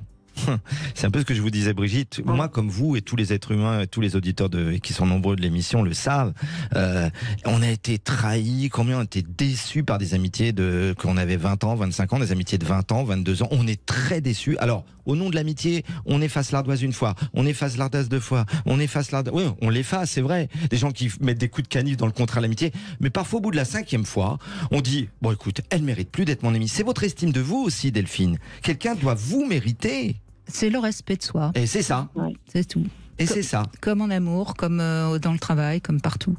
C'est un peu ce que je vous disais Brigitte. Moi comme vous et tous les êtres humains, tous les auditeurs qui sont nombreux de l'émission le savent, on a été trahis, combien on a été déçus par des amitiés qu'on avait 20 ans, 25 ans, des amitiés de 20 ans, 22 ans, on est très déçus. Alors au nom de l'amitié, on efface l'ardoise 1 fois, on efface l'ardoise 2 fois, on efface l'ardoise... Oui, on l'efface, c'est vrai. Des gens qui mettent des coups de canif dans le contrat d'amitié, mais parfois au bout de la 5e fois, on dit, bon écoute, elle mérite plus d'être mon amie. C'est votre estime de vous aussi Delphine. Quelqu'un doit vous mériter. C'est le respect de soi. Et c'est ça. C'est tout. Et c'est ça. Comme en amour, comme dans le travail, comme partout.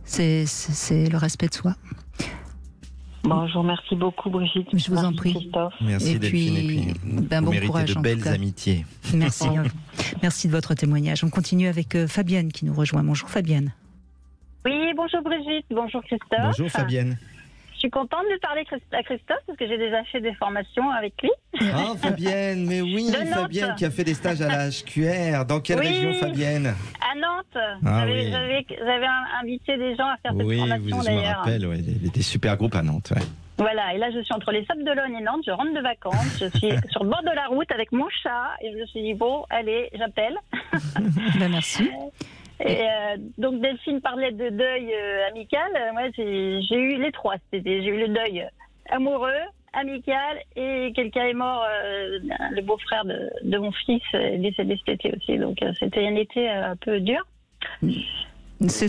C'est le respect de soi. Bon, je vous remercie beaucoup Brigitte. Je vous en prie. Christophe. Merci Delphine. Et puis, bon courage, de belles amitiés. Merci. Merci de votre témoignage. On continue avec Fabienne qui nous rejoint. Bonjour Fabienne. Oui, bonjour Brigitte, bonjour Christophe. Bonjour Fabienne. Je suis contente de parler à Christophe parce que j'ai déjà fait des formations avec lui. Ah Fabienne, mais oui, Fabienne qui a fait des stages à la HQR. Dans quelle région Fabienne? À Nantes. Ah, j'avais invité des gens à faire cette formation d'ailleurs. Oui, je me rappelle, il y a des super groupes à Nantes. Ouais. Voilà, et là je suis entre les Sables-d'Olonne et Nantes, je rentre de vacances, je suis sur le bord de la route avec mon chat et je me suis dit bon, allez, j'appelle. Merci. Et donc Delphine parlait de deuil amical. Moi j'ai eu les 3. J'ai eu le deuil amoureux, amical, et quelqu'un est mort, le beau-frère de mon fils est décédé cet été aussi. Donc c'était un été un peu dur. C'est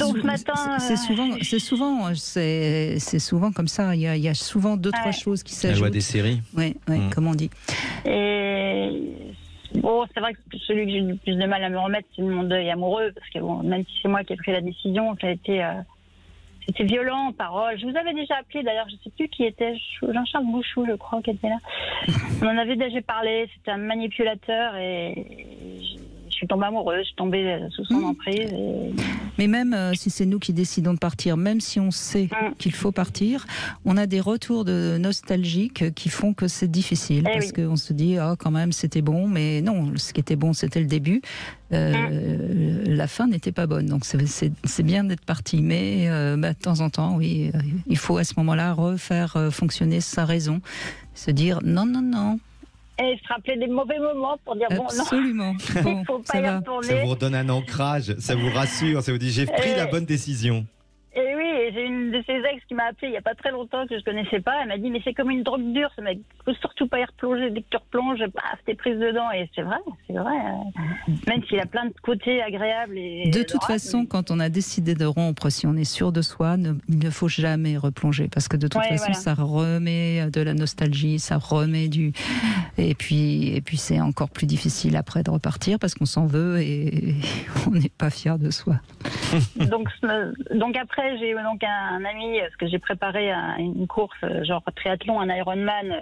souvent comme ça. Il y a souvent 2-3 choses qui s'ajoutent. La loi des séries. Oui, comme on dit. Et bon, c'est vrai que celui que j'ai eu le plus de mal à me remettre, c'est mon deuil amoureux, parce que bon, même si c'est moi qui ai pris la décision, ça a été, c'était violent en parole. Je vous avais déjà appelé, d'ailleurs, je ne sais plus qui était, Jean-Charles Bouchou, je crois, qui était là. On en avait déjà parlé, c'était un manipulateur et je suis tombée amoureuse, je suis tombée sous son emprise. Mais même si c'est nous qui décidons de partir, même si on sait qu'il faut partir, on a des retours de nostalgiques qui font que c'est difficile. Parce qu'on se dit, quand même, c'était bon. Mais non, ce qui était bon, c'était le début. La fin n'était pas bonne. Donc c'est bien d'être parti. Mais de temps en temps, oui, il faut à ce moment-là refaire fonctionner sa raison. Se dire, non. Et se rappeler des mauvais moments pour dire absolument. Bon, non, il ne faut pas y retourner. Ça vous redonne un ancrage, ça vous rassure, ça vous dit j'ai pris la bonne décision. Et oui, j'ai une de ses ex qui m'a appelé il n'y a pas très longtemps, que je ne connaissais pas. Elle m'a dit mais c'est comme une drogue dure, ça ne faut surtout pas y replonger. Dès que tu replonges, paf, t'es prise dedans. Et c'est vrai. Même s'il a plein de côtés agréables. De toute façon, quand on a décidé de rompre, si on est sûr de soi, il ne faut jamais replonger. Parce que de toute façon, ça remet de la nostalgie, ça remet du... Et puis c'est encore plus difficile après de repartir parce qu'on s'en veut et on n'est pas fier de soi. Donc après, j'ai eu un ami, parce que j'ai préparé une course genre triathlon, un Ironman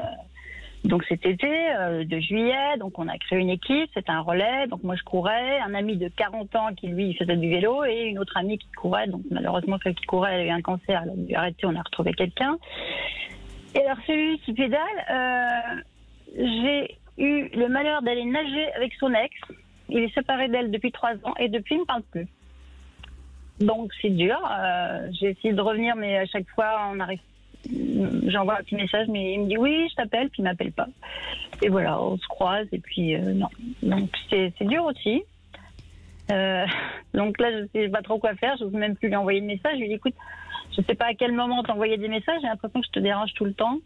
Donc cet été de juillet, donc on a créé une équipe, c'était un relais, donc moi je courais, un ami de 40 ans qui lui faisait du vélo et une autre amie qui courait, donc malheureusement celle qui courait elle a eu un cancer, elle a dû arrêter, on a retrouvé quelqu'un. Et alors celui qui pédale, j'ai eu le malheur d'aller nager avec son ex, il est séparé d'elle depuis 3 ans et depuis il me parle plus. Donc c'est dur, j'ai essayé de revenir mais à chaque fois on arrive. J'envoie un petit message, mais il me dit oui, je t'appelle, puis il m'appelle pas. Et voilà, on se croise, et puis non. Donc c'est dur aussi. Donc là, je sais pas trop quoi faire, je n'ose même plus lui envoyer de message. Je lui dis écoute, je sais pas à quel moment t'envoyer des messages, j'ai l'impression que je te dérange tout le temps.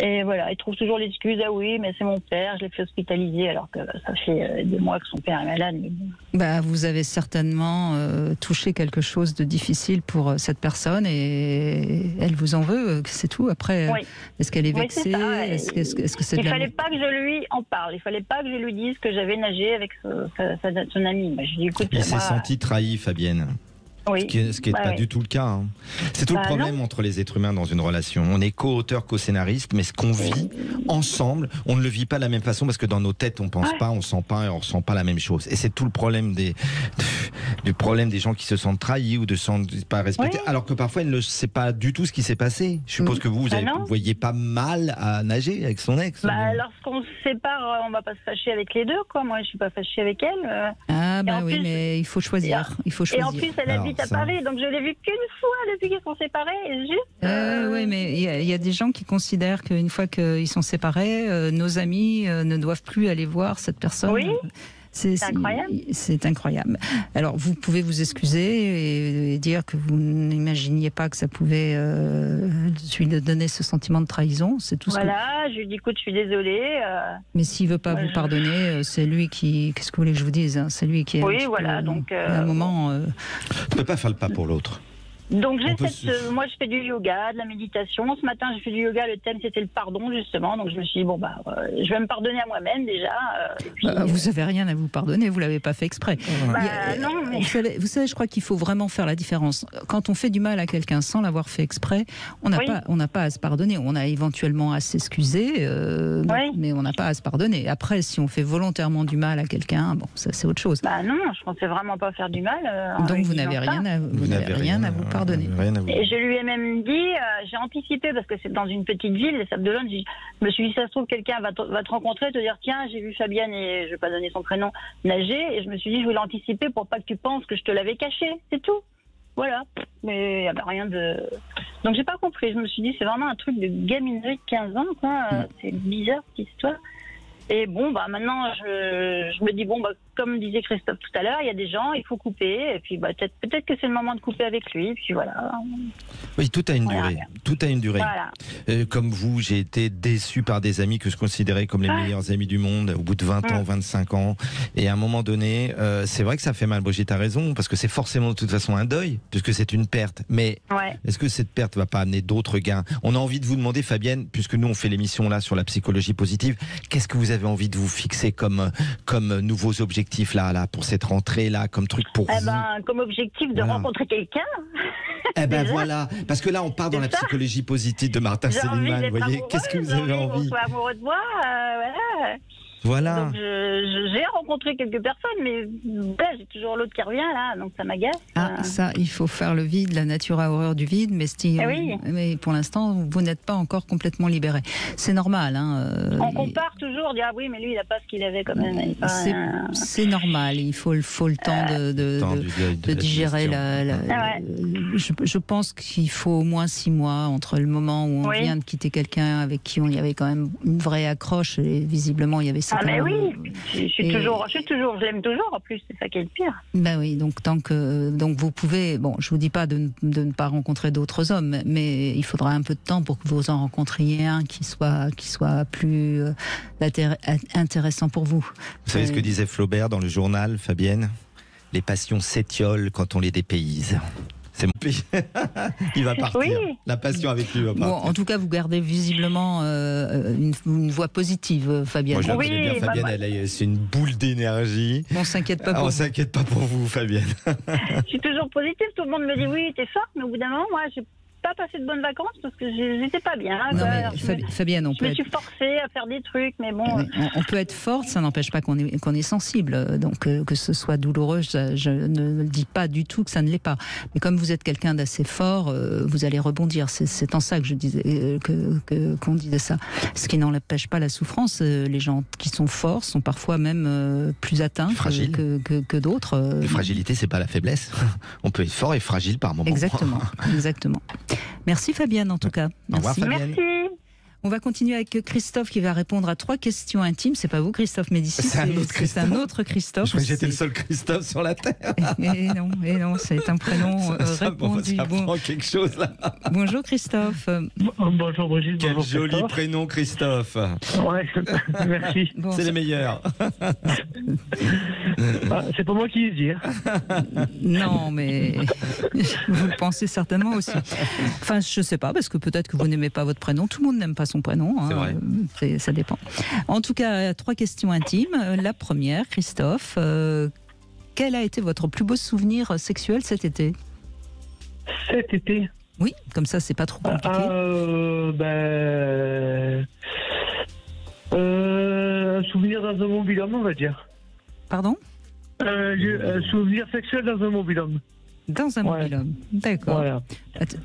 Et voilà, il trouve toujours l'excuse, ah oui, mais c'est mon père, je l'ai fait hospitaliser, alors que ça fait 2 mois que son père est malade. Mais bon. Bah, vous avez certainement touché quelque chose de difficile pour cette personne et elle vous en veut, c'est tout. Après, oui. Est-ce qu'elle est vexée? Est-ce que c'est Il fallait pas que je lui en parle, il fallait pas que je lui dise que j'avais nagé avec son ami. Bah, je dis, écoute, il s'est senti trahi, Fabienne. Oui. Ce qui n'est pas du tout le cas. Hein. C'est tout le problème entre les êtres humains dans une relation. On est co-auteur, co-scénariste, mais ce qu'on vit ensemble, on ne le vit pas de la même façon parce que dans nos têtes, on pense pas, on sent pas et on ressent pas la même chose. Et c'est tout le problème du problème des gens qui se sentent trahis ou de se sentent pas respectés, alors que parfois, ils ne savent pas du tout ce qui s'est passé. Je suppose que vous voyez pas mal à nager avec son ex. Lorsqu'on se sépare, on va pas se fâcher avec les deux, quoi. Moi, je suis pas fâchée avec elle. Ah bah oui, mais il faut choisir. Et en plus, elle habite à Paris, donc je l'ai vue qu'une fois depuis qu'ils sont séparés. Oui, mais il y a des gens qui considèrent qu'une fois qu'ils sont séparés, nos amis ne doivent plus aller voir cette personne. Oui. C'est incroyable. C'est incroyable. Alors, vous pouvez vous excuser et dire que vous n'imaginiez pas que ça pouvait lui donner ce sentiment de trahison. C'est tout. Voilà, je lui dis écoute, je suis désolée. Mais s'il veut pas vous pardonner, c'est lui qui. Qu'est-ce que vous voulez que je vous dise, hein? C'est lui qui. Oui, voilà. Donc. À un moment. Tu peux pas faire le pas pour l'autre. Donc moi je fais du yoga, de la méditation. Ce matin j'ai fait du yoga, le thème c'était le pardon justement. Donc je me suis dit je vais me pardonner à moi-même déjà. Et puis, vous avez rien à vous pardonner, vous l'avez pas fait exprès. Non, mais... vous savez, je crois qu'il faut vraiment faire la différence. Quand on fait du mal à quelqu'un sans l'avoir fait exprès, on n'a pas à se pardonner. On a éventuellement à s'excuser, mais on n'a pas à se pardonner. Après, si on fait volontairement du mal à quelqu'un, bon, ça c'est autre chose. Non, je pensais vraiment pas faire du mal. Donc vous n'avez rien à vous pardonner. Et je lui ai même dit, j'ai anticipé parce que c'est dans une petite ville, les Sables d'Olonne, je me suis dit ça se trouve quelqu'un va te rencontrer, te dire tiens j'ai vu Fabienne et je vais pas donner son prénom nager, et je me suis dit je voulais anticiper pour pas que tu penses que je te l'avais caché, c'est tout. Voilà, mais il n'y avait rien de... Donc j'ai pas compris, je me suis dit c'est vraiment un truc de gaminerie de 15 ans, quoi. C'est bizarre cette histoire. Et bon, maintenant, je me dis, comme disait Christophe tout à l'heure, il y a des gens, il faut couper, et puis peut-être que c'est le moment de couper avec lui, et puis voilà. Oui, tout a une durée. Tout a une durée. Voilà. Comme vous, j'ai été déçu par des amis que je considérais comme les meilleurs amis du monde, au bout de 20 ans, 25 ans. Et à un moment donné, c'est vrai que ça fait mal. Brigitte a raison, parce que c'est forcément de toute façon un deuil, puisque c'est une perte. Mais est-ce que cette perte ne va pas amener d'autres gains? On a envie de vous demander, Fabienne, puisque nous on fait l'émission là sur la psychologie positive, qu'est-ce que vous avez envie de vous fixer comme nouveaux objectifs là pour cette rentrée là, comme truc pour vous? Comme objectif de rencontrer quelqu'un. Voilà, parce que là on part dans la psychologie positive de Martin Seligman, vous voyez, qu'est-ce que vous avez envie? Soit amoureux de moi, voilà. Donc j'ai rencontré quelques personnes, mais j'ai toujours l'autre qui revient là, donc ça m'agace. Ça, il faut faire le vide, la nature a horreur du vide, mais pour l'instant, vous n'êtes pas encore complètement libéré. C'est normal. On compare toujours, on dit oui, mais lui il n'a pas ce qu'il avait quand même. C'est normal, il faut le temps de digérer je pense qu'il faut au moins 6 mois entre le moment où on vient de quitter quelqu'un avec qui il y avait quand même une vraie accroche, et visiblement il y avait ça. Mais oui, je l'aime toujours en plus, c'est ça qui est le pire. Oui, donc donc vous pouvez, je vous dis pas de ne pas rencontrer d'autres hommes, mais il faudra un peu de temps pour que vous en rencontriez un qui soit plus intéressant pour vous. Vous savez ce que disait Flaubert dans le journal, Fabienne? Les passions s'étiolent quand on les dépayse. C'est mon pays. Il va partir. Oui. La passion avec lui va partir. En tout cas, vous gardez visiblement une voix positive, Fabienne. Moi, je la connais bien, Fabienne. C'est une boule d'énergie. On s'inquiète pas pour vous. On s'inquiète pas pour vous, Fabienne. Je suis toujours positive. Tout le monde me dit oui, t'es forte, mais au bout d'un moment, moi, pas passé de bonnes vacances parce que j'étais pas bien. Non, mais Fabienne, je me suis forcée à faire des trucs, mais bon. On peut être forte, ça n'empêche pas qu'on est sensible. Donc que ce soit douloureux, je ne dis pas du tout que ça ne l'est pas. Mais comme vous êtes quelqu'un d'assez fort, vous allez rebondir. C'est en ça que je disais qu'on disait ça. Ce qui n'empêche pas la souffrance. Les gens qui sont forts sont parfois même plus atteints que d'autres. La fragilité, c'est pas la faiblesse. On peut être fort et fragile par moment. Exactement, exactement. Merci Fabienne en tout cas. Au revoir Fabienne. Merci. On va continuer avec Christophe qui va répondre à 3 questions intimes. C'est pas vous Christophe Médicis, c'est un autre Christophe. Je croyais que j'étais le seul Christophe sur la Terre. Et non, c'est un prénom répondu. Ça prend quelque chose là. Bonjour Christophe. Bonjour Brigitte. Quel bonjour joli Christophe. prénom Christophe. Ouais, merci. Bon, c'est les meilleurs. C'est pas moi qui le dis. Non, mais vous le pensez certainement aussi. Enfin, je sais pas, parce que peut-être que vous n'aimez pas votre prénom. Tout le monde n'aime pas son prénom. Hein. C'est vrai. Ça dépend. En tout cas, 3 questions intimes. La première, Christophe, quel a été votre plus beau souvenir sexuel cet été? Cet été? Oui, comme ça, c'est pas trop compliqué. Un souvenir dans un mobil-homme, on va dire. Pardon? Un souvenir sexuel dans un mobil-homme. Dans un mobil-homme, d'accord. Voilà.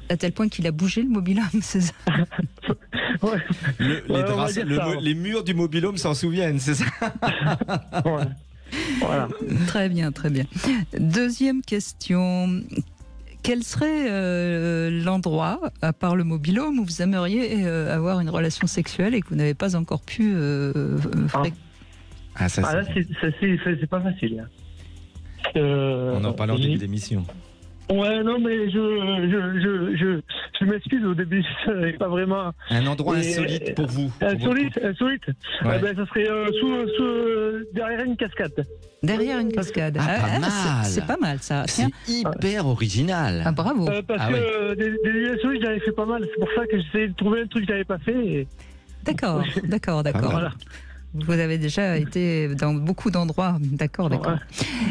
À tel point qu'il a bougé le mobil-homme, c'est ça? Les murs du mobil-home s'en souviennent, c'est ça? Voilà. Très bien, très bien. Deuxième question. Quel serait l'endroit, à part le mobil-home, où vous aimeriez avoir une relation sexuelle et que vous n'avez pas encore pu là, c'est pas facile. On en parlait en début d'émission. Ouais, non, mais je m'excuse, au début, je savais pas vraiment. Un endroit insolite pour vous. Insolite. Ouais. Ça serait derrière une cascade. Derrière une cascade. Pas mal. C'est pas mal, ça. C'est hyper original. Ah, bravo. Parce que des insolites, j'avais fait pas mal. C'est pour ça que j'essayais de trouver un truc que j'avais pas fait. D'accord. Voilà. Vous avez déjà été dans beaucoup d'endroits. D'accord. Ouais.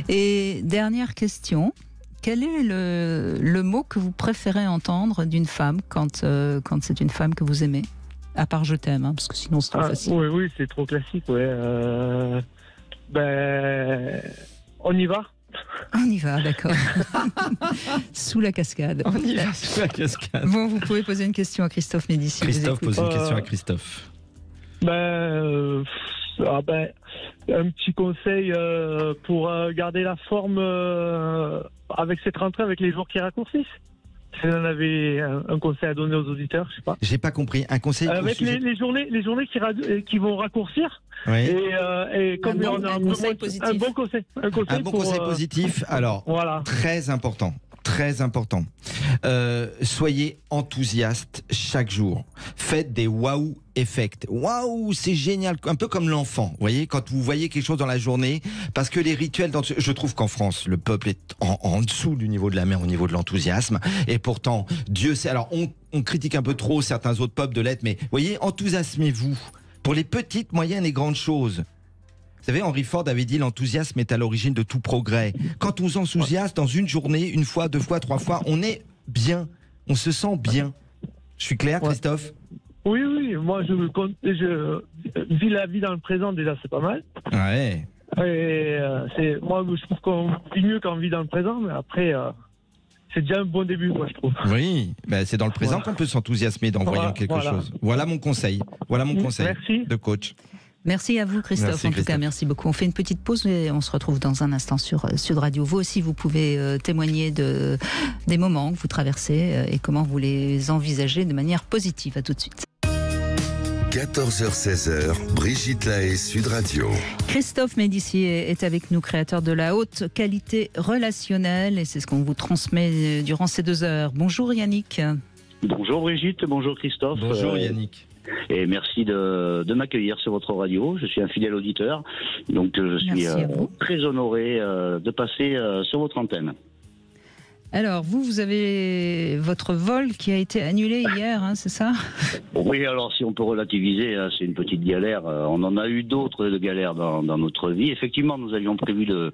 Et dernière question. Quel est le mot que vous préférez entendre d'une femme quand c'est une femme que vous aimez? À part je t'aime, hein, parce que sinon c'est trop facile. Oui, c'est trop classique, ouais. On y va? On y va, d'accord. Sous la cascade. On y va sous la cascade. Bon, vous pouvez poser une question à Christophe Médicis. Christophe pose une question à Christophe. Un petit conseil pour garder la forme avec cette rentrée, avec les jours qui raccourcissent. Si vous en avez un conseil à donner aux auditeurs, je sais pas. J'ai pas compris. Un conseil avec les journées qui vont raccourcir. Oui. Et comme on a un bon conseil. Un bon conseil positif. Alors, voilà. Très important. Très important. Soyez enthousiaste chaque jour. Faites des waouh effects. Waouh, c'est génial. Un peu comme l'enfant, vous voyez, quand vous voyez quelque chose dans la journée, parce que les rituels, je trouve qu'en France, le peuple est en dessous du niveau de la mer au niveau de l'enthousiasme. Et pourtant, Dieu sait. Alors, on critique un peu trop certains autres peuples de l'être, mais voyez, enthousiasmez-vous pour les petites, moyennes et grandes choses. Vous savez, Henry Ford avait dit l'enthousiasme est à l'origine de tout progrès. Quand on s'enthousiasme dans une journée, 1 fois, 2 fois, 3 fois, on est bien. On se sent bien. Je suis clair, Christophe? Oui. Moi, je vis la vie dans le présent, déjà, c'est pas mal. Ouais. Et moi, je trouve qu'on vit mieux quand on vit dans le présent, mais après, c'est déjà un bon début, moi, je trouve. Oui, c'est dans le présent qu'on peut s'enthousiasmer en voyant quelque chose. Voilà mon conseil. Merci. De coach. Merci à vous, Christophe. Merci, en tout cas, merci beaucoup. On fait une petite pause et on se retrouve dans un instant sur Sud Radio. Vous aussi, vous pouvez témoigner des moments que vous traversez et comment vous les envisagez de manière positive. À tout de suite. 14h-16h, Brigitte Lahaie, Sud Radio. Christophe Médicis est avec nous, créateur de la haute qualité relationnelle, et c'est ce qu'on vous transmet durant ces 2 heures. Bonjour Yannick. Bonjour Brigitte, bonjour Christophe. Bonjour Yannick. Et merci de m'accueillir sur votre radio. Je suis un fidèle auditeur, donc je suis très honoré de passer sur votre antenne. Alors, vous avez votre vol qui a été annulé hier, hein, c'est ça? Oui, alors si on peut relativiser, hein, c'est une petite galère. On en a eu d'autres de galères dans notre vie. Effectivement, nous avions prévu de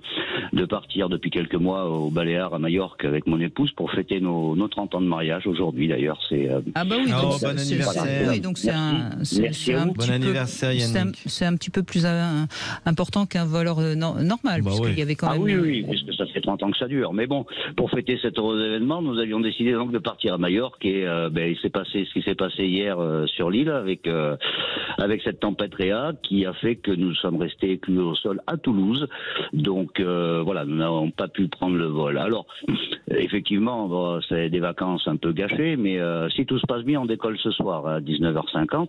partir depuis quelques mois au Baléares, à Majorque, avec mon épouse pour fêter nos 30 ans de mariage aujourd'hui. D'ailleurs, c'est. Ah bah oui, donc bon anniversaire. oui, donc c'est un Bon anniversaire, Yannick. C'est un petit peu plus important qu'un vol normal, puisqu'il y avait quand même. Oui, puisque ça fait 30 ans que ça dure. Mais bon, pour fêter cet heureux événement, nous avions décidé donc de partir à Majorque et il s'est passé ce qui s'est passé hier sur l'île avec cette tempête Réa qui a fait que nous sommes restés éclus au sol à Toulouse. Donc voilà, nous n'avons pas pu prendre le vol. Alors effectivement, bon, c'est des vacances un peu gâchées, mais si tout se passe bien, on décolle ce soir à 19h50.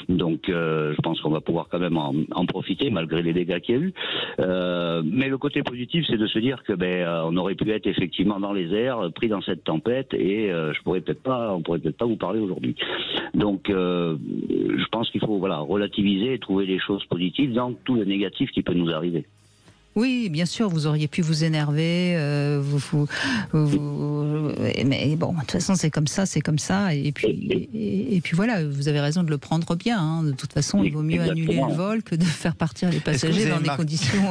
Donc je pense qu'on va pouvoir quand même en profiter malgré les dégâts qu'il y a eu. Mais le côté positif, c'est de se dire que on aurait pu être effectivement dans les airs, pris dans cette tempête, et on pourrait peut-être pas vous parler aujourd'hui. Donc je pense qu'il faut relativiser et trouver des choses positives dans tout le négatif qui peut nous arriver. Oui, bien sûr, vous auriez pu vous énerver, mais bon, de toute façon, c'est comme ça, et puis voilà, vous avez raison de le prendre bien, hein. De toute façon, il vaut mieux annuler le vol que de faire partir les passagers dans des conditions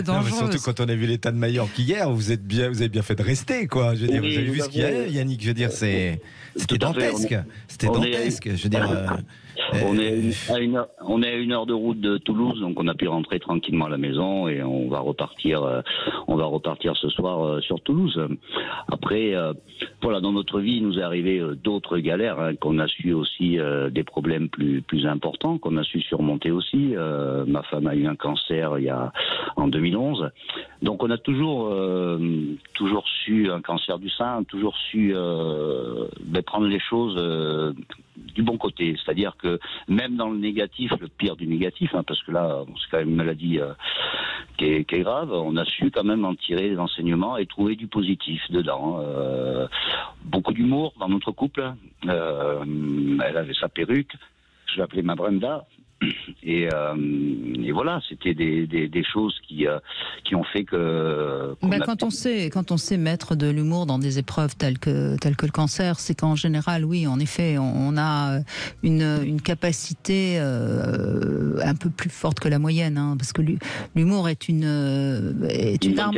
dangereuses. Non, surtout quand on a vu l'état de Majorque hier, vous avez bien fait de rester, quoi. Je veux dire, vous avez vu ce qu'il y a, Yannick, je veux dire, c'était dantesque. C'était dantesque, je veux dire. On est à 1 heure de route de Toulouse, donc on a pu rentrer tranquillement à la maison et on va repartir ce soir sur Toulouse. Après, voilà, dans notre vie, il nous est arrivé d'autres galères, hein, qu'on a su aussi des problèmes plus importants, qu'on a su surmonter aussi. Ma femme a eu un cancer en 2011, donc on a toujours su un cancer du sein, toujours su prendre les choses du bon côté, c'est-à-dire que même dans le négatif, le pire du négatif, hein, parce que là, c'est quand même une maladie qui est grave, on a su quand même en tirer des enseignements et trouver du positif dedans. Beaucoup d'humour dans notre couple. Elle avait sa perruque, je l'appelais ma Brenda. Et voilà, c'était des choses qui ont fait que. Quand on sait mettre de l'humour dans des épreuves telles que le cancer, c'est qu'en général, oui, en effet, on a une capacité un peu plus forte que la moyenne, hein, parce que l'humour est une arme.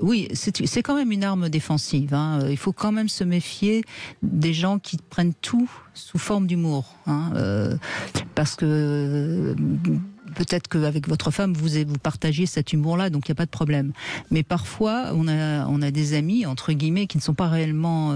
Oui, c'est quand même une arme défensive, hein. Il faut quand même se méfier des gens qui prennent tout sous forme d'humour, hein, parce que peut-être qu'avec votre femme vous partagez cet humour-là, donc il n'y a pas de problème. Mais parfois on a des amis entre guillemets qui ne sont pas réellement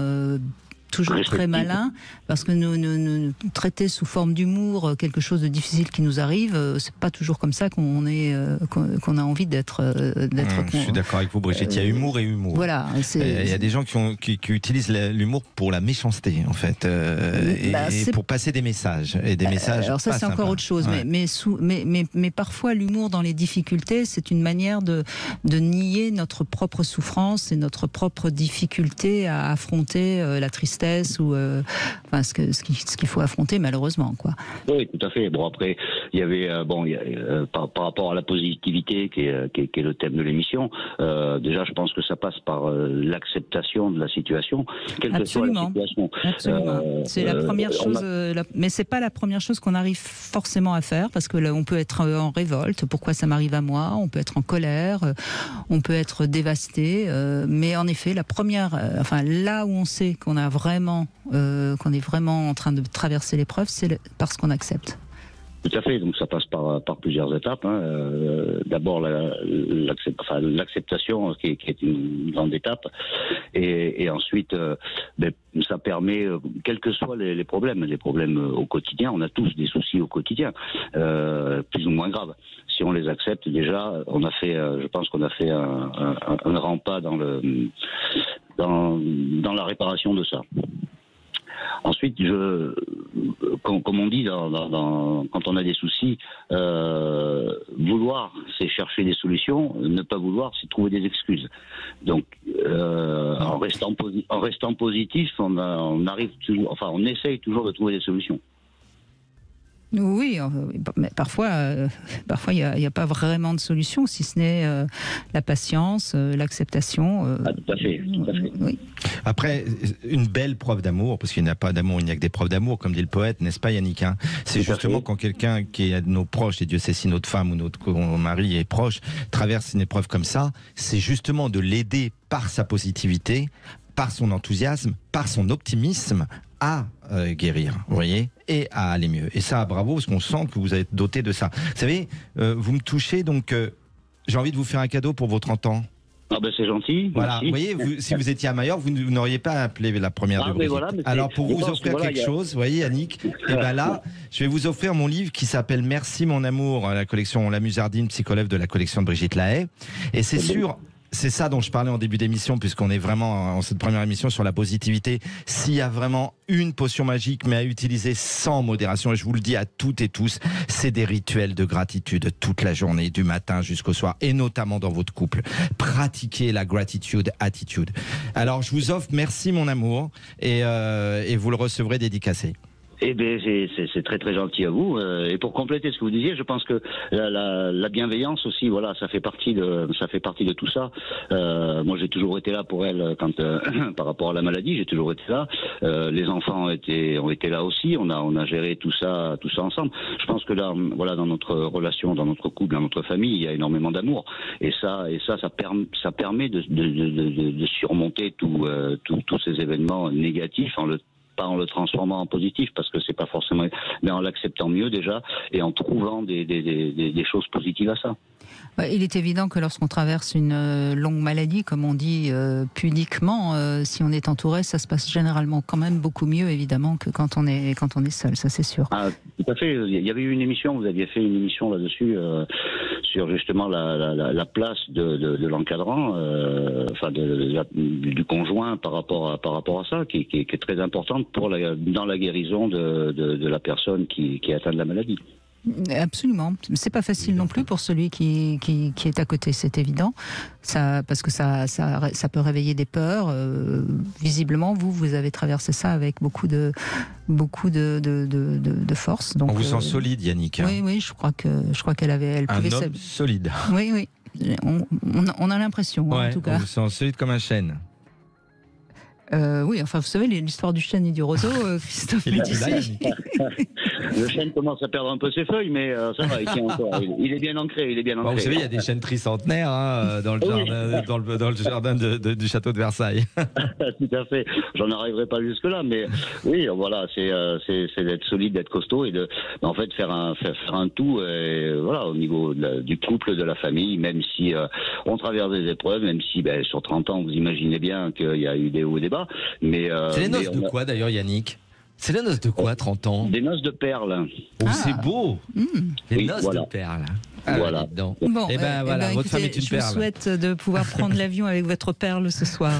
toujours très malin, parce que nous traiter sous forme d'humour quelque chose de difficile qui nous arrive, c'est pas toujours comme ça qu'on a envie d'être. Je suis d'accord avec vous, Brigitte. Il y a humour et humour. Voilà. Il y a des gens qui utilisent l'humour pour la méchanceté, en fait, et pour passer des messages et des messages. Alors ça, c'est encore autre chose. Ouais. Mais parfois, l'humour dans les difficultés, c'est une manière de nier notre propre souffrance et notre propre difficulté à affronter la tristesse ou ce qu'il faut affronter malheureusement, quoi. Oui, tout à fait. Bon, après il y avait par rapport à la positivité qui est le thème de l'émission, déjà je pense que ça passe par l'acceptation de la situation, quelle que soit la situation. Absolument. C'est la première chose, mais c'est pas la première chose qu'on arrive forcément à faire, parce que là, on peut être en révolte, pourquoi ça m'arrive à moi, on peut être en colère, on peut être dévasté, mais en effet la première, là où on sait qu'on est vraiment en train de traverser l'épreuve, c'est parce qu'on accepte. Tout à fait, donc ça passe par plusieurs étapes, hein. D'abord l'acceptation qui est une grande étape, et ensuite ça permet, quels que soient les problèmes au quotidien, on a tous des soucis au quotidien, plus ou moins graves. Si on les accepte, déjà, je pense qu'on a fait un grand pas dans la réparation de ça. Ensuite, comme on dit, quand on a des soucis, vouloir, c'est chercher des solutions. Ne pas vouloir, c'est trouver des excuses. Donc, en restant positif, on arrive toujours, on essaye toujours de trouver des solutions. Oui, mais parfois, il n'y a pas vraiment de solution, si ce n'est la patience, l'acceptation. Tout à fait. Oui. Après, une belle preuve d'amour, parce qu'il n'y a pas d'amour, il n'y a que des preuves d'amour, comme dit le poète, n'est-ce pas Yannick, hein? C'est justement quand quelqu'un qui est de nos proches, et Dieu sait si notre femme ou notre mari est proche, traverse une épreuve comme ça, c'est justement de l'aider par sa positivité, par son enthousiasme, par son optimisme, à guérir, vous voyez, et à aller mieux. Et ça, bravo, parce qu'on sent que vous êtes doté de ça. Vous savez, vous me touchez, donc j'ai envie de vous faire un cadeau pour vos 30 ans. Ah ben c'est gentil. Voilà, merci. vous voyez, si vous étiez à Majorque, vous n'auriez pas appelé la première de Brigitte. Voilà, alors pour vous offrir quelque chose, vous voyez Yannick, et ben là, je vais vous offrir mon livre qui s'appelle Merci mon amour, la collection La Musardine, psychologue de la collection de Brigitte Lahaye. Et c'est sûr, c'est ça dont je parlais en début d'émission, puisqu'on est vraiment en cette première émission sur la positivité. S'il y a vraiment une potion magique, mais à utiliser sans modération, et je vous le dis à toutes et tous, c'est des rituels de gratitude toute la journée, du matin jusqu'au soir, et notamment dans votre couple. Pratiquez la gratitude attitude. Alors je vous offre Merci mon amour, et vous le recevrez dédicacé. Eh bien, c'est très très gentil à vous. Et pour compléter ce que vous disiez, je pense que la bienveillance aussi, voilà, ça fait partie de tout ça. Moi, j'ai toujours été là pour elle quand par rapport à la maladie, j'ai toujours été là. Les enfants ont été là aussi. On a géré tout ça ensemble. Je pense que là, voilà, dans notre relation, dans notre couple, dans notre famille, il y a énormément d'amour. Et ça permet de surmonter tous ces événements négatifs pas en le transformant en positif, parce que c'est pas forcément, mais en l'acceptant mieux déjà et en trouvant des choses positives à ça. Il est évident que lorsqu'on traverse une longue maladie, comme on dit pudiquement, si on est entouré, ça se passe généralement quand même beaucoup mieux, évidemment, que quand on est seul, ça c'est sûr. Ah, tout à fait. Il y avait eu une émission, vous aviez fait une émission là-dessus, sur justement la place de l'encadrant, du conjoint par rapport à ça, qui est très importante dans la guérison de la personne qui est atteinte de la maladie. Absolument. C'est pas facile non plus pour celui qui est à côté, c'est évident. Parce que ça peut réveiller des peurs. Visiblement, vous avez traversé ça avec beaucoup de force. Donc, on vous sent solide, Yannick. Hein. Oui, je crois qu'elle pouvait. Un homme solide. Oui. On a l'impression, en tout cas. On vous sent solide comme un chêne. Oui, enfin, vous savez, l'histoire du chêne et du roseau, Christophe Médicis. Le chêne commence à perdre un peu ses feuilles, mais ça va, il tient encore. Il est bien ancré, Bon, vous savez, il y a des chênes tricentenaires dans le jardin du château de Versailles. Tout à fait. J'en arriverai pas jusque-là, mais oui, voilà, c'est d'être solide, d'être costaud et en fait faire un tout, voilà, au niveau du couple, de la famille, même si on traverse des épreuves, même si sur 30 ans, vous imaginez bien qu'il y a eu des hauts et des bas. C'est les noces de quoi d'ailleurs, Yannick? C'est les noces de quoi, 30 ans? Des noces de perles. Oh, c'est beau. Les noces de perles. Voilà. Bon, votre femme est une perle. Je vous souhaite de pouvoir prendre l'avion avec votre perle ce soir.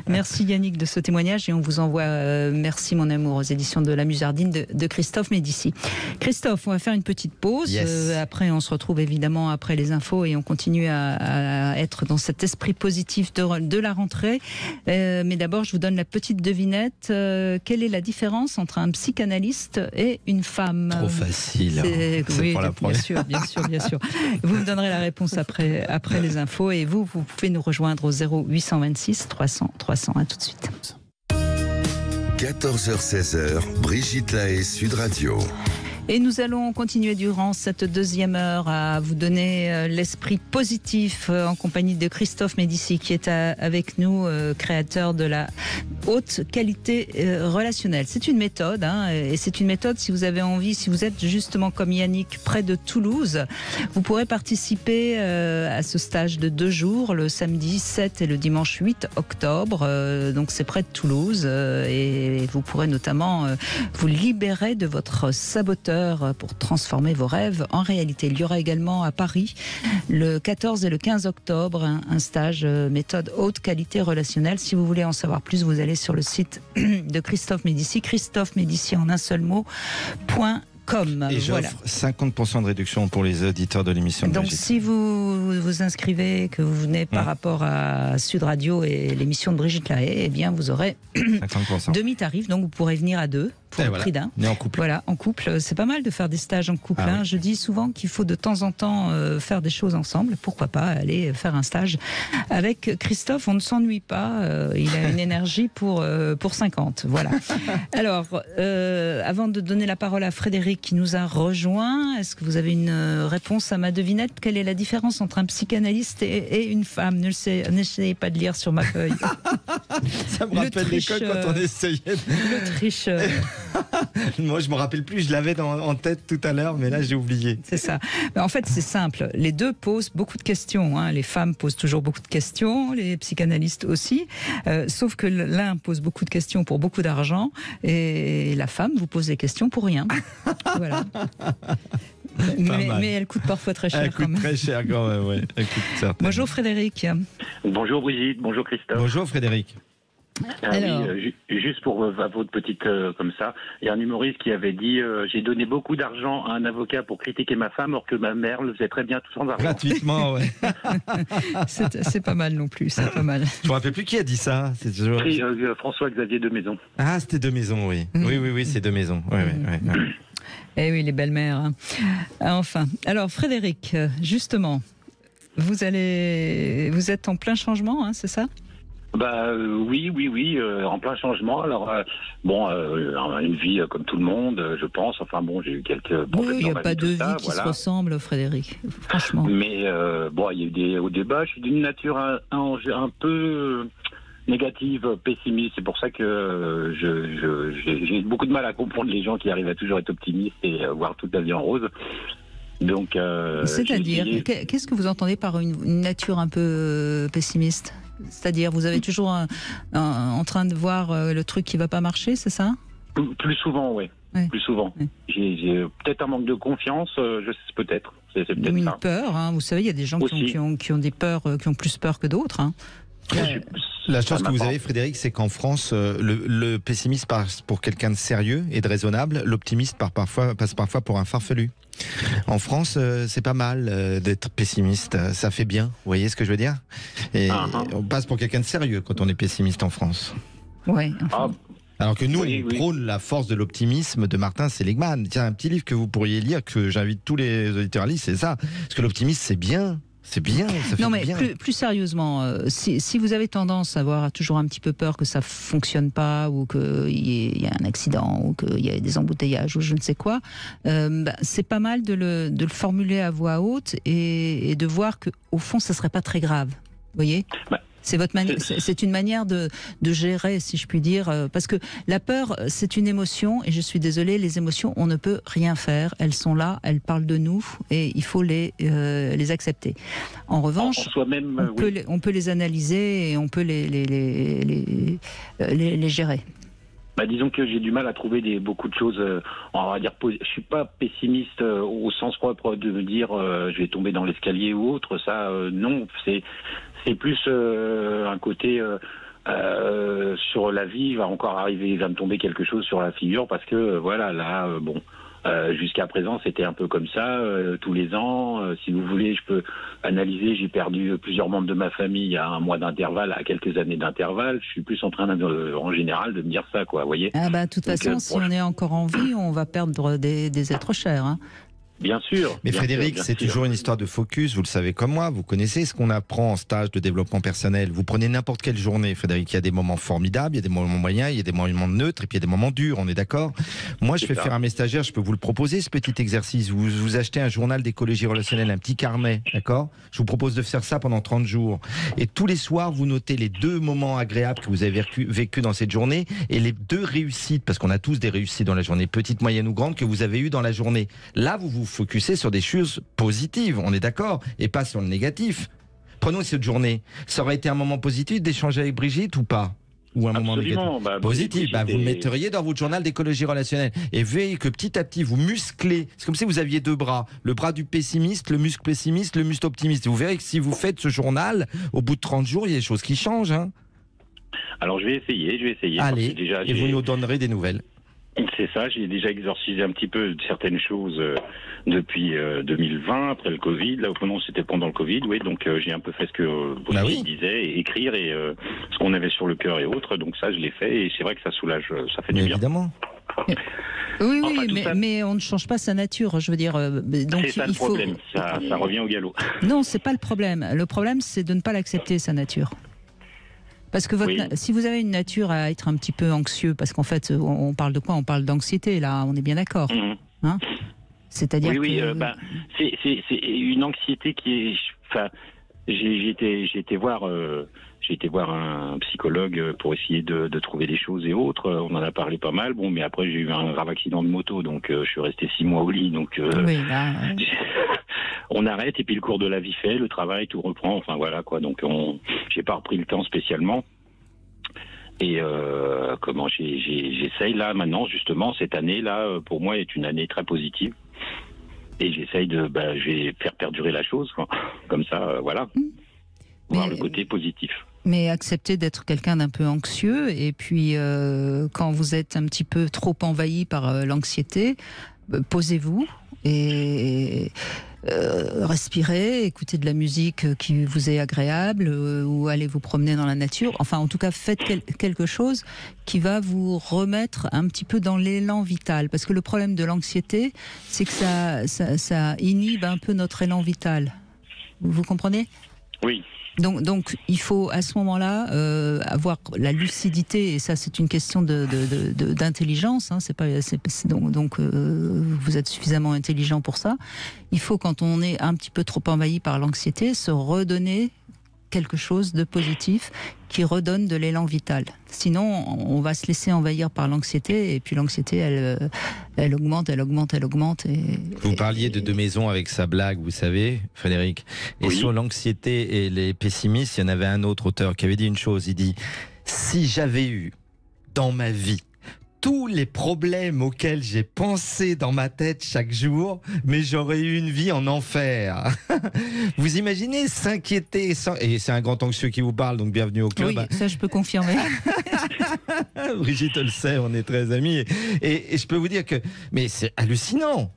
Merci Yannick de ce témoignage et on vous envoie Merci mon amour aux éditions de La Musardine de Christophe Médicis. Christophe, on va faire une petite pause. Yes. Après, on se retrouve évidemment après les infos et on continue à être dans cet esprit positif de la rentrée. Mais d'abord, je vous donne la petite devinette. Quelle est la différence entre un psychanalyste et une femme? Trop facile. Oui, pour la première. Bien sûr. Vous me donnerez la réponse après les infos et vous pouvez nous rejoindre au 0826 300 300. À tout de suite. 14h-16h, Brigitte Lahaye, Sud Radio. Et nous allons continuer durant cette deuxième heure à vous donner l'esprit positif en compagnie de Christophe Médicis qui est avec nous, créateur de la haute qualité relationnelle. C'est une méthode, et c'est une méthode si vous avez envie, si vous êtes justement comme Yannick près de Toulouse, vous pourrez participer à ce stage de 2 jours, le samedi 7 et le dimanche 8 octobre. Donc c'est près de Toulouse et vous pourrez notamment vous libérer de votre saboteur pour transformer vos rêves en réalité. Il y aura également à Paris le 14 et le 15 octobre un stage méthode haute qualité relationnelle. Si vous voulez en savoir plus, vous allez sur le site de Christophe Médicis, Christophe Médicis en un seul mot, Et j'offre voilà. 50% de réduction pour les auditeurs de l'émission de Donc Brigitte. si vous vous inscrivez, que vous venez par rapport à Sud Radio et l'émission de Brigitte Lahaye, eh bien vous aurez 50%. demi-tarif, donc vous pourrez venir à deux pour le prix d'un. On est en couple. Voilà, en couple, c'est pas mal de faire des stages en couple. Ah hein. oui. Je dis souvent qu'il faut de temps en temps faire des choses ensemble. Pourquoi pas aller faire un stage avec Christophe? On ne s'ennuie pas. Il a une énergie pour 50. Voilà. Alors, avant de donner la parole à Frédéric qui nous a rejoint, est-ce que vous avez une réponse à ma devinette? Quelle est la différence entre un psychanalyste et une femme? N'essayez pas de lire sur ma feuille. Ça me rappelle l'école quand on essayait. Le tricheur. Moi, je me rappelle plus, je l'avais en tête tout à l'heure, mais là, j'ai oublié. C'est ça. Mais en fait, c'est simple. Les deux posent beaucoup de questions. Hein. Les femmes posent toujours beaucoup de questions, les psychanalystes aussi. Sauf que l'un pose beaucoup de questions pour beaucoup d'argent et la femme vous pose des questions pour rien. Voilà. Mais elle coûte parfois très cher. Elle coûte très cher quand même, ouais. Elle coûte certainement. Bonjour Frédéric. Bonjour Brigitte, bonjour Christophe. Bonjour Frédéric. Alors... oui, juste pour votre petite comme ça, il y a un humoriste qui avait dit j'ai donné beaucoup d'argent à un avocat pour critiquer ma femme, alors que ma mère le faisait très bien tout sans argent. Gratuitement, ouais. C'est pas mal non plus, c'est pas mal. Je me rappelle plus qui a dit ça. C'est toujours... François-Xavier de Maison. Ah, c'était de Maison, oui. Oui, c'est de Maison. Ouais. Eh oui, les belles-mères. Hein. Enfin, alors Frédéric, justement, vous êtes en plein changement, hein, c'est ça? Oui, en plein changement. Alors, une vie comme tout le monde, je pense. Enfin bon, j'ai eu quelques problèmes. Oui, il n'y a pas de vie qui voilà. se ressemble, Frédéric, franchement. Mais il y a eu au débat, je suis d'une nature un peu négative, pessimiste. C'est pour ça que j'ai beaucoup de mal à comprendre les gens qui arrivent à toujours être optimistes et voir toute la vie en rose. Donc, c'est-à-dire, qu'est-ce que vous entendez par une nature un peu pessimiste? C'est-à-dire, vous avez toujours en train de voir le truc qui ne va pas marcher, c'est ça? Plus souvent, oui. Plus souvent. Oui. J'ai peut-être un manque de confiance, peut-être. C'est peut-être une ça. Peur, hein. Vous savez, il y a des gens qui ont des peurs, qui ont plus peur que d'autres. Hein. La chance que vous avez, Frédéric, c'est qu'en France, le pessimiste passe pour quelqu'un de sérieux et de raisonnable, l'optimiste passe parfois pour un farfelu. En France, c'est pas mal d'être pessimiste, ça fait bien, vous voyez ce que je veux dire? Et on passe pour quelqu'un de sérieux quand on est pessimiste en France. Ouais. Alors que nous, on prône la force de l'optimisme de Martin Seligman. Tiens, un petit livre que vous pourriez lire, que j'invite tous les auditeurs à lire, c'est ça. Parce que l'optimisme, c'est bien. C'est bien, ça fait non, mais bien. Plus sérieusement, si vous avez tendance à avoir toujours un petit peu peur que ça fonctionne pas, ou qu'il y a un accident, ou qu'il y a des embouteillages, ou je ne sais quoi, c'est pas mal de le formuler à voix haute et de voir qu'au fond, ça serait pas très grave. Vous voyez ? C'est une manière de gérer, si je puis dire, parce que la peur, c'est une émotion, et je suis désolée, les émotions, on ne peut rien faire. Elles sont là, elles parlent de nous, et il faut les accepter. En revanche, on peut les analyser et on peut les gérer. Disons que j'ai du mal à trouver beaucoup de choses, on va dire, je suis pas pessimiste au sens propre de me dire je vais tomber dans l'escalier ou autre, ça non, c'est plus un côté sur la vie, il va encore arriver, il va me tomber quelque chose sur la figure parce que voilà, là, jusqu'à présent, c'était un peu comme ça, tous les ans. Si vous voulez, je peux analyser, j'ai perdu plusieurs membres de ma famille à un mois d'intervalle, à quelques années d'intervalle. Je suis plus en train, en général, de me dire ça, quoi, vous voyez. De toute façon, si on est encore en vie, on va perdre des êtres chers, hein. Bien sûr. Mais Frédéric, c'est toujours une histoire de focus, vous le savez comme moi, vous connaissez ce qu'on apprend en stage de développement personnel. Vous prenez n'importe quelle journée, Frédéric, il y a des moments formidables, il y a des moments moyens, il y a des moments neutres, et puis il y a des moments durs, on est d'accord? Moi, je fais faire à mes stagiaires, je peux vous le proposer, ce petit exercice. Vous achetez un journal d'écologie relationnelle, un petit carnet, d'accord? Je vous propose de faire ça pendant 30 jours. Et tous les soirs, vous notez les 2 moments agréables que vous avez vécu dans cette journée, et les 2 réussites, parce qu'on a tous des réussites dans la journée, petites, moyennes ou grandes, que vous avez eues dans la journée. Là, vous vous focussez sur des choses positives, on est d'accord, et pas sur le négatif. Prenons cette journée. Ça aurait été un moment positif d'échanger avec Brigitte ou pas? Ou un moment négatif? Positif, vous le metteriez dans votre journal d'écologie relationnelle. Et veillez que petit à petit, vous musclez. C'est comme si vous aviez 2 bras. Le bras du pessimiste, le muscle pessimiste, le muscle optimiste. Vous verrez que si vous faites ce journal, au bout de 30 jours, il y a des choses qui changent. Hein. Alors, je vais essayer. Allez, et vous nous donnerez des nouvelles. C'est ça, j'ai déjà exorcisé un petit peu certaines choses depuis 2020, après le Covid. Là, non, c'était pendant le Covid, oui. Donc j'ai un peu fait ce que vous disiez, écrire et ce qu'on avait sur le cœur et autres. Donc ça, je l'ai fait et c'est vrai que ça soulage, ça fait du bien. Évidemment. Oui, mais on ne change pas sa nature, je veux dire. Donc c'est ça le problème, ça revient au galop. Non, c'est pas le problème. Le problème, c'est de ne pas l'accepter, sa nature. Parce que si vous avez une nature à être un petit peu anxieux, parce qu'en fait, on parle de quoi? On parle d'anxiété, là, on est bien d'accord. Hein? C'est-à-dire c'est une anxiété qui est... Enfin, j'ai été voir un psychologue pour essayer de trouver des choses et autres. On en a parlé pas mal. Bon, mais après, j'ai eu un grave accident de moto, donc je suis resté 6 mois au lit. Donc, on arrête et puis le cours de la vie fait, le travail, tout reprend. Enfin voilà quoi. Donc j'ai pas repris le temps spécialement. Et j'essaye là maintenant justement cette année là pour moi est une année très positive. Et j'essaye je vais faire perdurer la chose quoi. Comme ça voilà. Voir le côté positif. Mais accepter d'être quelqu'un d'un peu anxieux et puis quand vous êtes un petit peu trop envahi par l'anxiété, posez-vous et respirez, écoutez de la musique qui vous est agréable ou allez vous promener dans la nature. Enfin, en tout cas, faites quelque chose qui va vous remettre un petit peu dans l'élan vital. Parce que le problème de l'anxiété, c'est que ça inhibe un peu notre élan vital. Vous comprenez ? Oui. Donc, il faut à ce moment-là avoir la lucidité, et ça c'est une question d'intelligence. Hein, donc vous êtes suffisamment intelligent pour ça. Il faut, quand on est un petit peu trop envahi par l'anxiété, se redonner quelque chose de positif qui redonne de l'élan vital. Sinon, on va se laisser envahir par l'anxiété, et puis l'anxiété, elle augmente. Vous parliez de deux maisons avec sa blague, vous savez, Frédéric. Et sur l'anxiété et les pessimistes, il y en avait un autre auteur qui avait dit une chose. Il dit, si j'avais eu dans ma vie tous les problèmes auxquels j'ai pensé dans ma tête chaque jour, mais j'aurais eu une vie en enfer. Vous imaginez s'inquiéter et c'est un grand anxieux qui vous parle, donc bienvenue au club. Oui, ça je peux confirmer. Brigitte le sait, on est très amis. Et je peux vous dire que... Mais c'est hallucinant.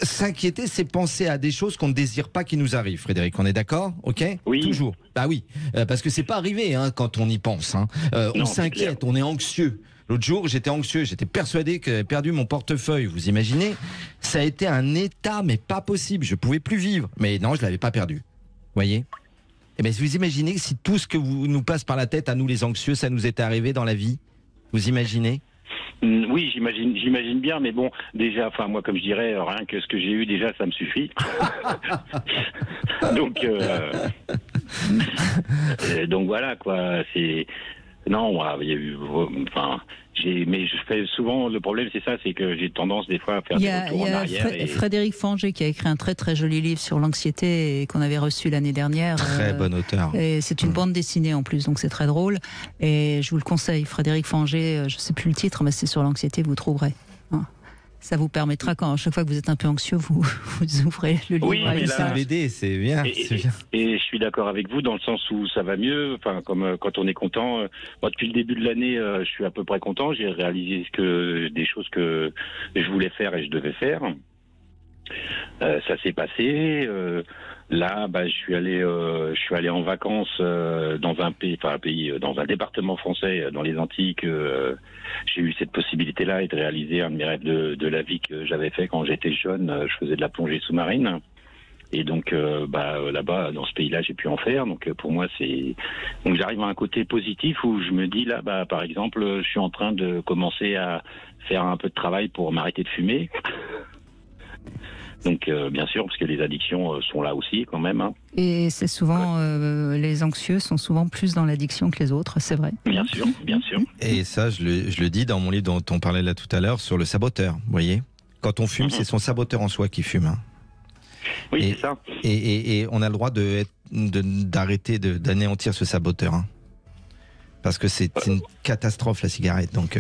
S'inquiéter, c'est penser à des choses qu'on ne désire pas qui nous arrivent, Frédéric. On est d'accord? Ok? Oui. Toujours. Bah oui. Parce que c'est pas arrivé quand on y pense. On s'inquiète, on est anxieux. L'autre jour, j'étais anxieux, j'étais persuadé que j'avais perdu mon portefeuille. Vous imaginez? Ça a été un état, mais pas possible. Je pouvais plus vivre. Mais non, je l'avais pas perdu. Vous voyez? Eh bien, vous imaginez si tout ce que nous passe par la tête à nous, les anxieux, ça nous était arrivé dans la vie? Vous imaginez? Oui, j'imagine bien, mais bon, déjà, enfin moi, comme je dirais, rien que ce que j'ai eu déjà, ça me suffit. Donc voilà quoi. C'est non, il y a eu, enfin, mais je fais souvent, le problème c'est ça, c'est que j'ai tendance des fois à faire des retours en arrière. Frédéric Fangé qui a écrit un très très joli livre sur l'anxiété et qu'on avait reçu l'année dernière. Très bon auteur. Et c'est une bande dessinée en plus, donc c'est très drôle. Et je vous le conseille, Frédéric Fangé, je ne sais plus le titre, mais c'est sur l'anxiété, vous trouverez. Ça vous permettra, à chaque fois que vous êtes un peu anxieux, vous ouvrez le livre. Oui, mais c'est BD, c'est bien. Et je suis d'accord avec vous dans le sens où ça va mieux. Enfin, comme quand on est content. Moi, depuis le début de l'année, je suis à peu près content. J'ai réalisé des choses que je voulais faire et je devais faire. Ça s'est passé. Là, je suis allé en vacances dans un département français, dans les Antilles. J'ai eu cette possibilité-là et de réaliser un de mes rêves de la vie que j'avais fait quand j'étais jeune. Je faisais de la plongée sous-marine. Et donc, là-bas, dans ce pays-là, j'ai pu en faire. Donc, pour moi, donc j'arrive à un côté positif où je me dis, là, par exemple, je suis en train de commencer à faire un peu de travail pour m'arrêter de fumer. Donc, bien sûr, parce que les addictions sont là aussi, quand même. Hein. Et c'est souvent, les anxieux sont souvent plus dans l'addiction que les autres, c'est vrai. Bien sûr, bien sûr. Et ça, je le dis dans mon livre dont on parlait là tout à l'heure, sur le saboteur, vous voyez. Quand on fume, c'est son saboteur en soi qui fume. Oui, c'est ça. Et on a le droit d'arrêter d'anéantir ce saboteur. Parce que c'est une catastrophe, la cigarette. Donc,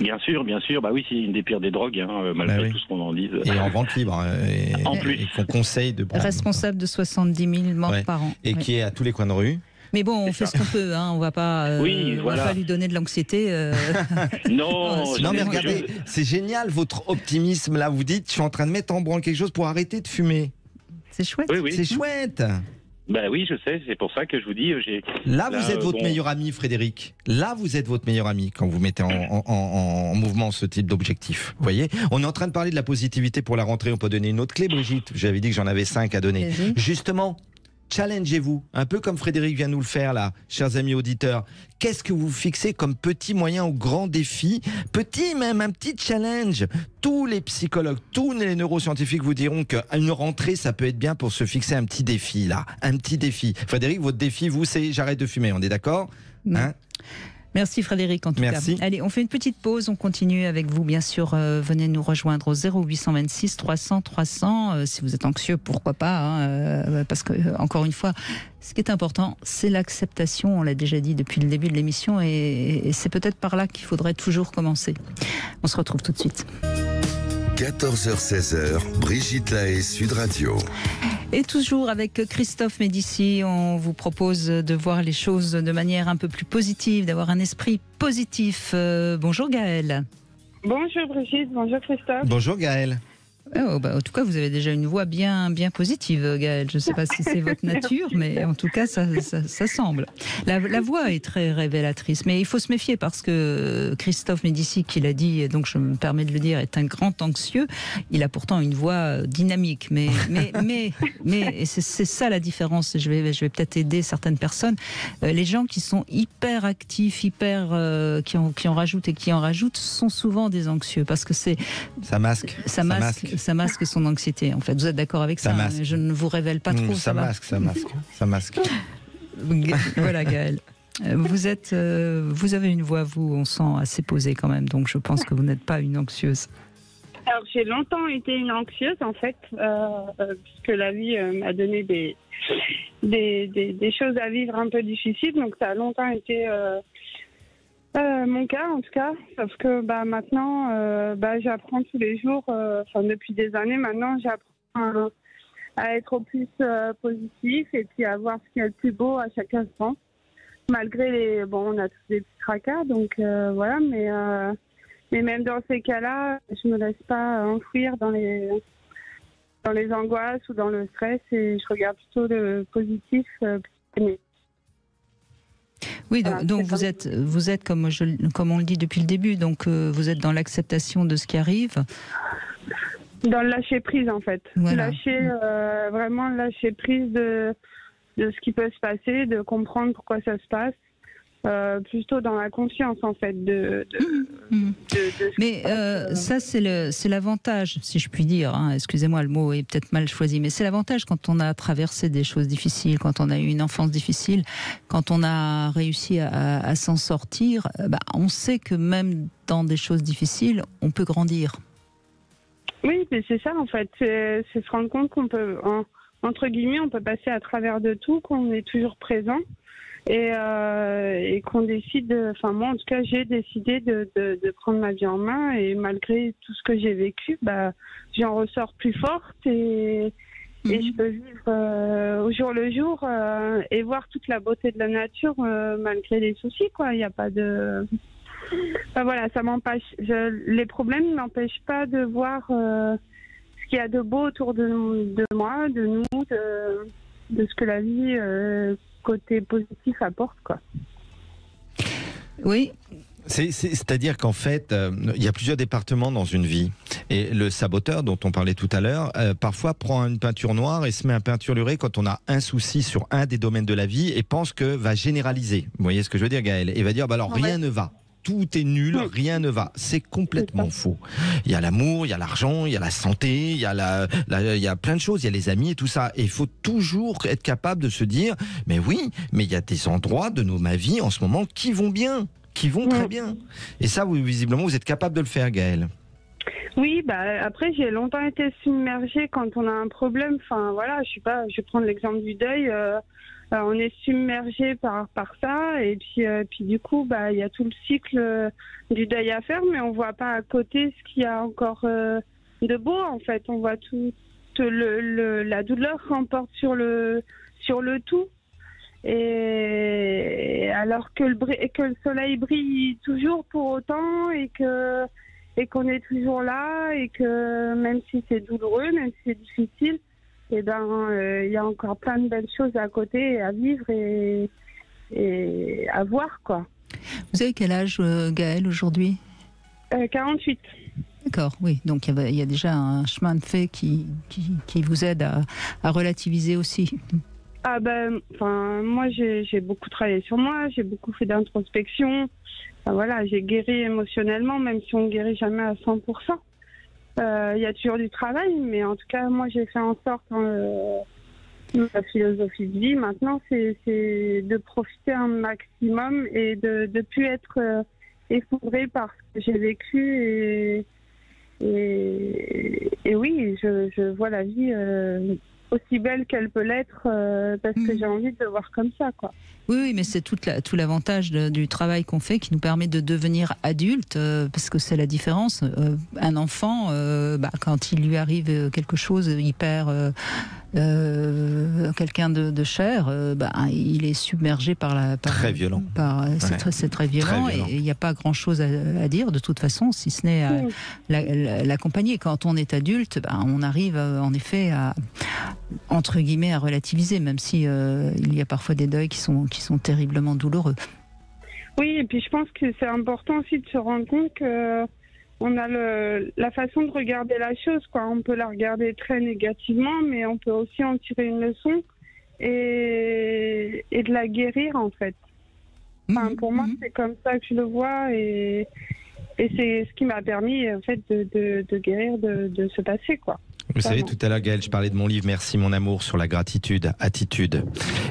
Bien sûr. Bah oui, c'est une des pires des drogues, malgré tout ce qu'on en dit. Et en vente libre. En plus. Et qu'on conseille de prendre. Responsable de 70 000 morts par an. Et qui est à tous les coins de rue. Mais bon, on fait ce qu'on peut, hein. On va pas, Oui, on voilà. va pas lui donner de l'anxiété. Non, Non mais regardez, c'est génial votre optimisme là. Vous dites, je suis en train de mettre en branle quelque chose pour arrêter de fumer. C'est chouette. Oui, oui. C'est chouette. Ben oui, je sais, c'est pour ça que je vous dis, Là, vous êtes votre bon, meilleur ami, Frédéric. Là, vous êtes votre meilleur ami quand vous mettez en mouvement ce type d'objectif. Vous voyez, on est en train de parler de la positivité pour la rentrée. On peut donner une autre clé, Brigitte. J'avais dit que j'en avais 5 à donner. Vas-y. Justement, challengez-vous, un peu comme Frédéric vient nous le faire là, chers amis auditeurs. Qu'est-ce que vous fixez comme petit, moyen ou grand défi? Petit même, un petit challenge. Tous les psychologues, tous les neuroscientifiques vous diront qu'une rentrée, ça peut être bien pour se fixer un petit défi là. Un petit défi. Frédéric, votre défi, vous, c'est j'arrête de fumer, on est d'accord? Hein? Merci Frédéric en tout Merci. cas. Allez, on fait une petite pause, on continue avec vous bien sûr. Venez nous rejoindre au 0826 300 300. Si vous êtes anxieux, pourquoi pas, hein, parce que encore une fois, ce qui est important, c'est l'acceptation. On l'a déjà dit depuis le début de l'émission et c'est peut-être par là qu'il faudrait toujours commencer. On se retrouve tout de suite. 14h-16h, Brigitte Lahaie, Sud Radio. Et toujours avec Christophe Médici, on vous propose de voir les choses de manière un peu plus positive, d'avoir un esprit positif. Bonjour Gaëlle. Bonjour Brigitte, bonjour Christophe. Bonjour Gaëlle. Oh, bah, en tout cas, vous avez déjà une voix bien positive, Gaëlle. Je ne sais pas si c'est votre nature, mais en tout cas, ça semble. La voix est très révélatrice, mais il faut se méfier parce que Christophe Médici, qui l'a dit, et donc je me permets de le dire, est un grand anxieux. Il a pourtant une voix dynamique, mais et c'est ça la différence. Et je vais peut-être aider certaines personnes. Les gens qui sont hyper actifs, qui en rajoutent et qui en rajoutent, sont souvent des anxieux parce que ça masque. Ça masque son anxiété, en fait. Vous êtes d'accord avec ça, hein? Je ne vous révèle pas trop. Ça masque. Voilà, Gaëlle. Vous avez une voix, vous, on sent assez posée quand même, donc je pense que vous n'êtes pas une anxieuse. Alors, j'ai longtemps été une anxieuse, en fait, puisque la vie m'a donné des choses à vivre un peu difficiles, donc ça a longtemps été mon cas, en tout cas, sauf que maintenant, j'apprends tous les jours, depuis des années maintenant, j'apprends à être au plus positif et puis à voir ce qu'il y a de plus beau à chaque instant, malgré on a tous des petits tracas, donc voilà, mais même dans ces cas-là, je me laisse pas enfouir dans les angoisses ou dans le stress et je regarde plutôt le positif. Oui, donc vous êtes comme on le dit depuis le début, donc vous êtes dans l'acceptation de ce qui arrive. Dans le lâcher prise, en fait. Voilà. Vraiment lâcher prise de ce qui peut se passer, de comprendre pourquoi ça se passe. Plutôt dans la conscience, en fait, Mais ça, c'est l'avantage, si je puis dire. Hein. Excusez-moi, le mot est peut-être mal choisi, mais c'est l'avantage quand on a traversé des choses difficiles, quand on a eu une enfance difficile, quand on a réussi à s'en sortir. On sait que même dans des choses difficiles, on peut grandir. Oui, mais c'est ça, en fait. C'est se rendre compte qu'on peut, entre guillemets, on peut passer à travers de tout, qu'on est toujours présent. Et qu'on décide, moi en tout cas j'ai décidé de prendre ma vie en main et malgré tout ce que j'ai vécu, j'en ressors plus forte et je peux vivre au jour le jour et voir toute la beauté de la nature malgré les soucis, quoi. Il n'y a pas de... voilà, ça m'empêche. Les problèmes ne m'empêchent pas de voir ce qu'il y a de beau autour de moi, de nous, de ce que la vie... côté positif apporte, quoi. Oui. C'est-à-dire qu'en fait, il y a plusieurs départements dans une vie. Et le saboteur, dont on parlait tout à l'heure, parfois prend une peinture noire et se met à peinturer quand on a un souci sur un des domaines de la vie et pense que va généraliser. Vous voyez ce que je veux dire, Gaëlle? Et va dire, rien ne va. Tout est nul, rien ne va. C'est complètement faux. Il y a l'amour, il y a l'argent, il y a la santé, il y a plein de choses, il y a les amis et tout ça. Et il faut toujours être capable de se dire, mais oui, mais il y a des endroits de ma vie en ce moment qui vont bien, qui vont très bien. Et ça, visiblement, vous êtes capable de le faire, Gaëlle. Oui, après, j'ai longtemps été submergée quand on a un problème. Enfin, voilà, je vais prendre l'exemple du deuil. On est submergé par ça et puis du coup il y a tout le cycle du deuil à faire, mais on voit pas à côté ce qu'il y a encore de beau, en fait. On voit tout la douleur remporte sur le tout Et alors que le soleil brille toujours pour autant et qu'on est toujours là et que même si c'est douloureux, même si c'est difficile, il y a encore plein de belles choses à côté à vivre et à voir, quoi. Vous avez quel âge, Gaëlle, aujourd'hui ? 48. D'accord, oui. Donc il y a déjà un chemin de fait qui vous aide à relativiser aussi. Ah moi j'ai beaucoup travaillé sur moi, j'ai beaucoup fait d'introspection. Voilà, j'ai guéri émotionnellement, même si on ne guérit jamais à 100%. Il y a toujours du travail, mais en tout cas, moi j'ai fait en sorte, ma philosophie de vie maintenant, c'est de profiter un maximum et de ne plus être effondrée par ce que j'ai vécu. Et oui, je vois la vie aussi belle qu'elle peut l'être parce que j'ai envie de le voir comme ça, quoi. Oui, mais c'est tout l'avantage du travail qu'on fait qui nous permet de devenir adulte, parce que c'est la différence. Un enfant, quand il lui arrive quelque chose, il perd quelqu'un de cher, il est submergé par très violent. C'est très violent, et il n'y a pas grand-chose à dire de toute façon, si ce n'est l'accompagner. Quand on est adulte, on arrive en effet à, entre guillemets, à relativiser, même si il y a parfois des deuils qui sont terriblement douloureux. Oui, et puis je pense que c'est important aussi de se rendre compte que on a la façon de regarder la chose, quoi. On peut la regarder très négativement, mais on peut aussi en tirer une leçon et de la guérir, en fait. Enfin, pour moi, c'est comme ça que je le vois, et c'est ce qui m'a permis, en fait, de guérir de ce passé, quoi. Vous savez, tout à l'heure, Gaëlle, je parlais de mon livre « Merci mon amour » sur la gratitude, attitude.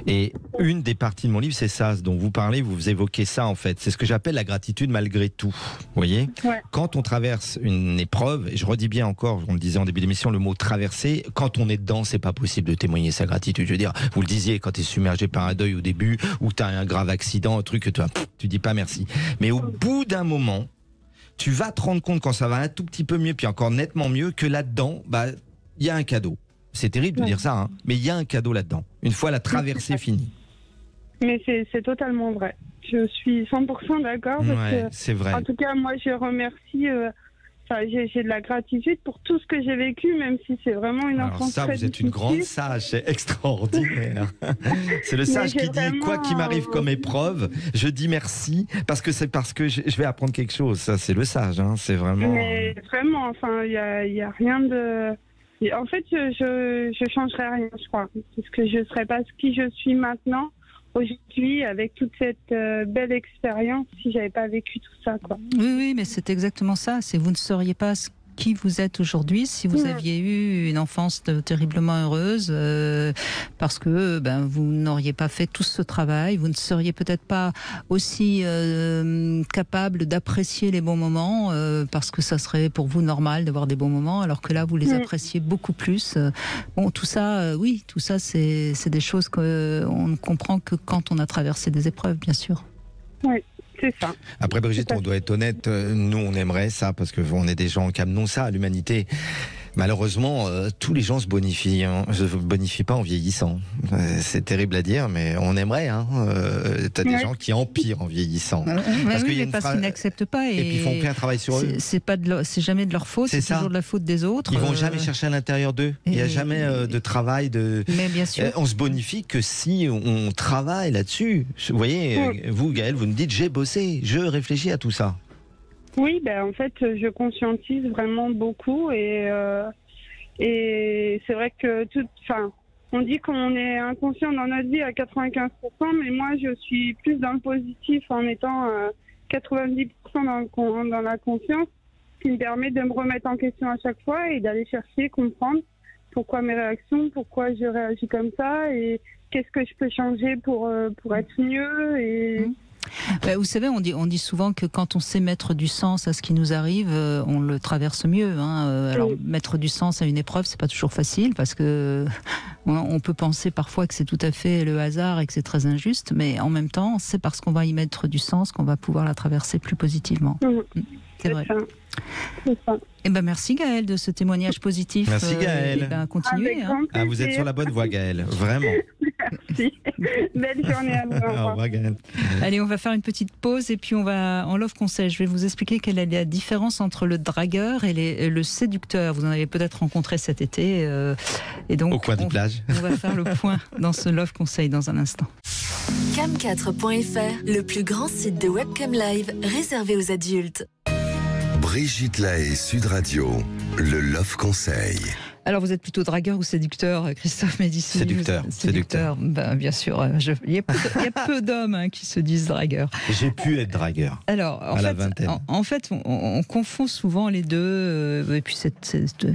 Et une des parties de mon livre, c'est ça dont vous parlez, vous évoquez ça en fait. C'est ce que j'appelle la gratitude malgré tout. Vous voyez ? Quand on traverse une épreuve, et je redis bien encore, on le disait en début d'émission, le mot « traverser », quand on est dedans, c'est pas possible de témoigner sa gratitude. Je veux dire, vous le disiez, quand tu es submergé par un deuil au début, ou tu as un grave accident, un truc que tu dis pas merci. Mais au bout d'un moment, tu vas te rendre compte quand ça va un tout petit peu mieux, puis encore nettement mieux, que là-dedans, il y a un cadeau. C'est terrible de dire ça, hein, mais il y a un cadeau là-dedans. Une fois la traversée finie. Mais c'est totalement vrai. Je suis 100% d'accord. C'est vrai. En tout cas, moi, je remercie. J'ai de la gratitude pour tout ce que j'ai vécu, même si c'est vraiment une enfance très difficile. Vous êtes une grande sage, c'est extraordinaire. C'est le sage qui dit, quoi qu'il m'arrive comme épreuve, je dis merci, parce que je vais apprendre quelque chose. Ça, c'est le sage, hein, c'est vraiment... Mais vraiment, enfin, il y a rien de... En fait, je changerais rien, je crois, parce que je serais pas qui je suis maintenant, aujourd'hui, avec toute cette belle expérience, si j'avais pas vécu tout ça, quoi. Oui, mais c'est exactement ça. Vous ne seriez pas qui vous êtes aujourd'hui si vous aviez eu une enfance terriblement heureuse, parce que vous n'auriez pas fait tout ce travail, vous ne seriez peut-être pas aussi capable d'apprécier les bons moments, parce que ça serait pour vous normal d'avoir des bons moments, alors que là vous les appréciez beaucoup plus. Bon, tout ça, tout ça c'est des choses qu'on ne comprend que quand on a traversé des épreuves, bien sûr. Oui. C'est ça. Après, Brigitte, on doit être honnête, nous on aimerait ça parce qu'on est des gens qui amenons ça à l'humanité. Malheureusement, tous les gens se bonifient pas en vieillissant. C'est terrible à dire, mais on aimerait. T'as des gens qui empirent en vieillissant. Parce qu'ils n'acceptent pas. Et puis ils font aucun travail sur eux. C'est jamais de leur faute, c'est toujours de la faute des autres. Ils vont jamais chercher à l'intérieur d'eux. Il n'y a jamais de travail. Mais bien sûr. On se bonifie que si on travaille là-dessus. Vous voyez, vous, Gaëlle, vous me dites j'ai bossé, je réfléchis à tout ça. Oui, en fait, je conscientise vraiment beaucoup et c'est vrai que on dit qu'on est inconscient dans notre vie à 95%, mais moi, je suis plus dans le positif en étant 90% dans la confiance, ce qui me permet de me remettre en question à chaque fois et d'aller chercher, comprendre pourquoi mes réactions, pourquoi je réagis comme ça et qu'est-ce que je peux changer pour être mieux et... Vous savez, on dit souvent que quand on sait mettre du sens à ce qui nous arrive, on le traverse mieux. Alors mettre du sens à une épreuve, c'est pas toujours facile parce que on peut penser parfois que c'est tout à fait le hasard et que c'est très injuste, mais en même temps, c'est parce qu'on va y mettre du sens qu'on va pouvoir la traverser plus positivement. C'est vrai. Eh ben merci Gaëlle de ce témoignage positif. Merci Gaëlle. Eh ben, continuez. Vous êtes sur la bonne voie Gaëlle, vraiment. Merci. Belle journée à vous. Au revoir Gaëlle. Allez, on va faire une petite pause et puis on va en Love Conseil. Je vais vous expliquer quelle est la différence entre le dragueur et le séducteur. Vous en avez peut-être rencontré cet été. Et donc, au coin des plages. On va faire le point dans ce Love Conseil dans un instant. Cam4.fr, le plus grand site de webcam live réservé aux adultes. Brigitte Lahaie, Sud Radio, le Love Conseil. Alors, vous êtes plutôt dragueur ou séducteur, Christophe Médicis? Séducteur. Ben, bien sûr, il y a peu d'hommes qui se disent dragueurs. J'ai pu être dragueur. Alors, en fait, on confond souvent les deux, et puis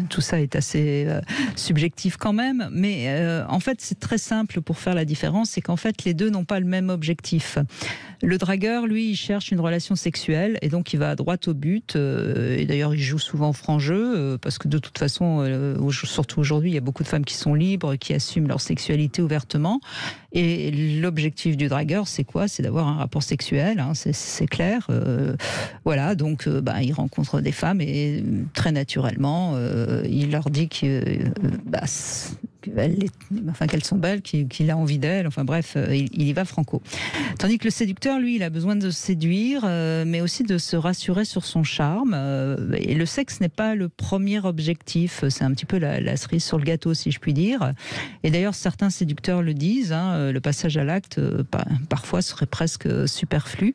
tout ça est assez subjectif quand même, mais en fait, c'est très simple pour faire la différence, c'est qu'en fait, les deux n'ont pas le même objectif. Le dragueur, lui, il cherche une relation sexuelle, et donc il va droit au but, et d'ailleurs, il joue souvent franc jeu, parce que de toute façon, surtout aujourd'hui, il y a beaucoup de femmes qui sont libres, qui assument leur sexualité ouvertement. Et l'objectif du dragueur, c'est quoi? C'est d'avoir un rapport sexuel, hein, c'est clair. Voilà, donc il rencontre des femmes et très naturellement, il leur dit qu'elles sont belles, qu'il a envie d'elles. Enfin bref, il y va franco. Tandis que le séducteur, lui, il a besoin de séduire, mais aussi de se rassurer sur son charme. Et le sexe n'est pas le premier objectif. C'est un petit peu la cerise sur le gâteau, si je puis dire. Et d'ailleurs, certains séducteurs le disent. Le passage à l'acte, parfois, serait presque superflu.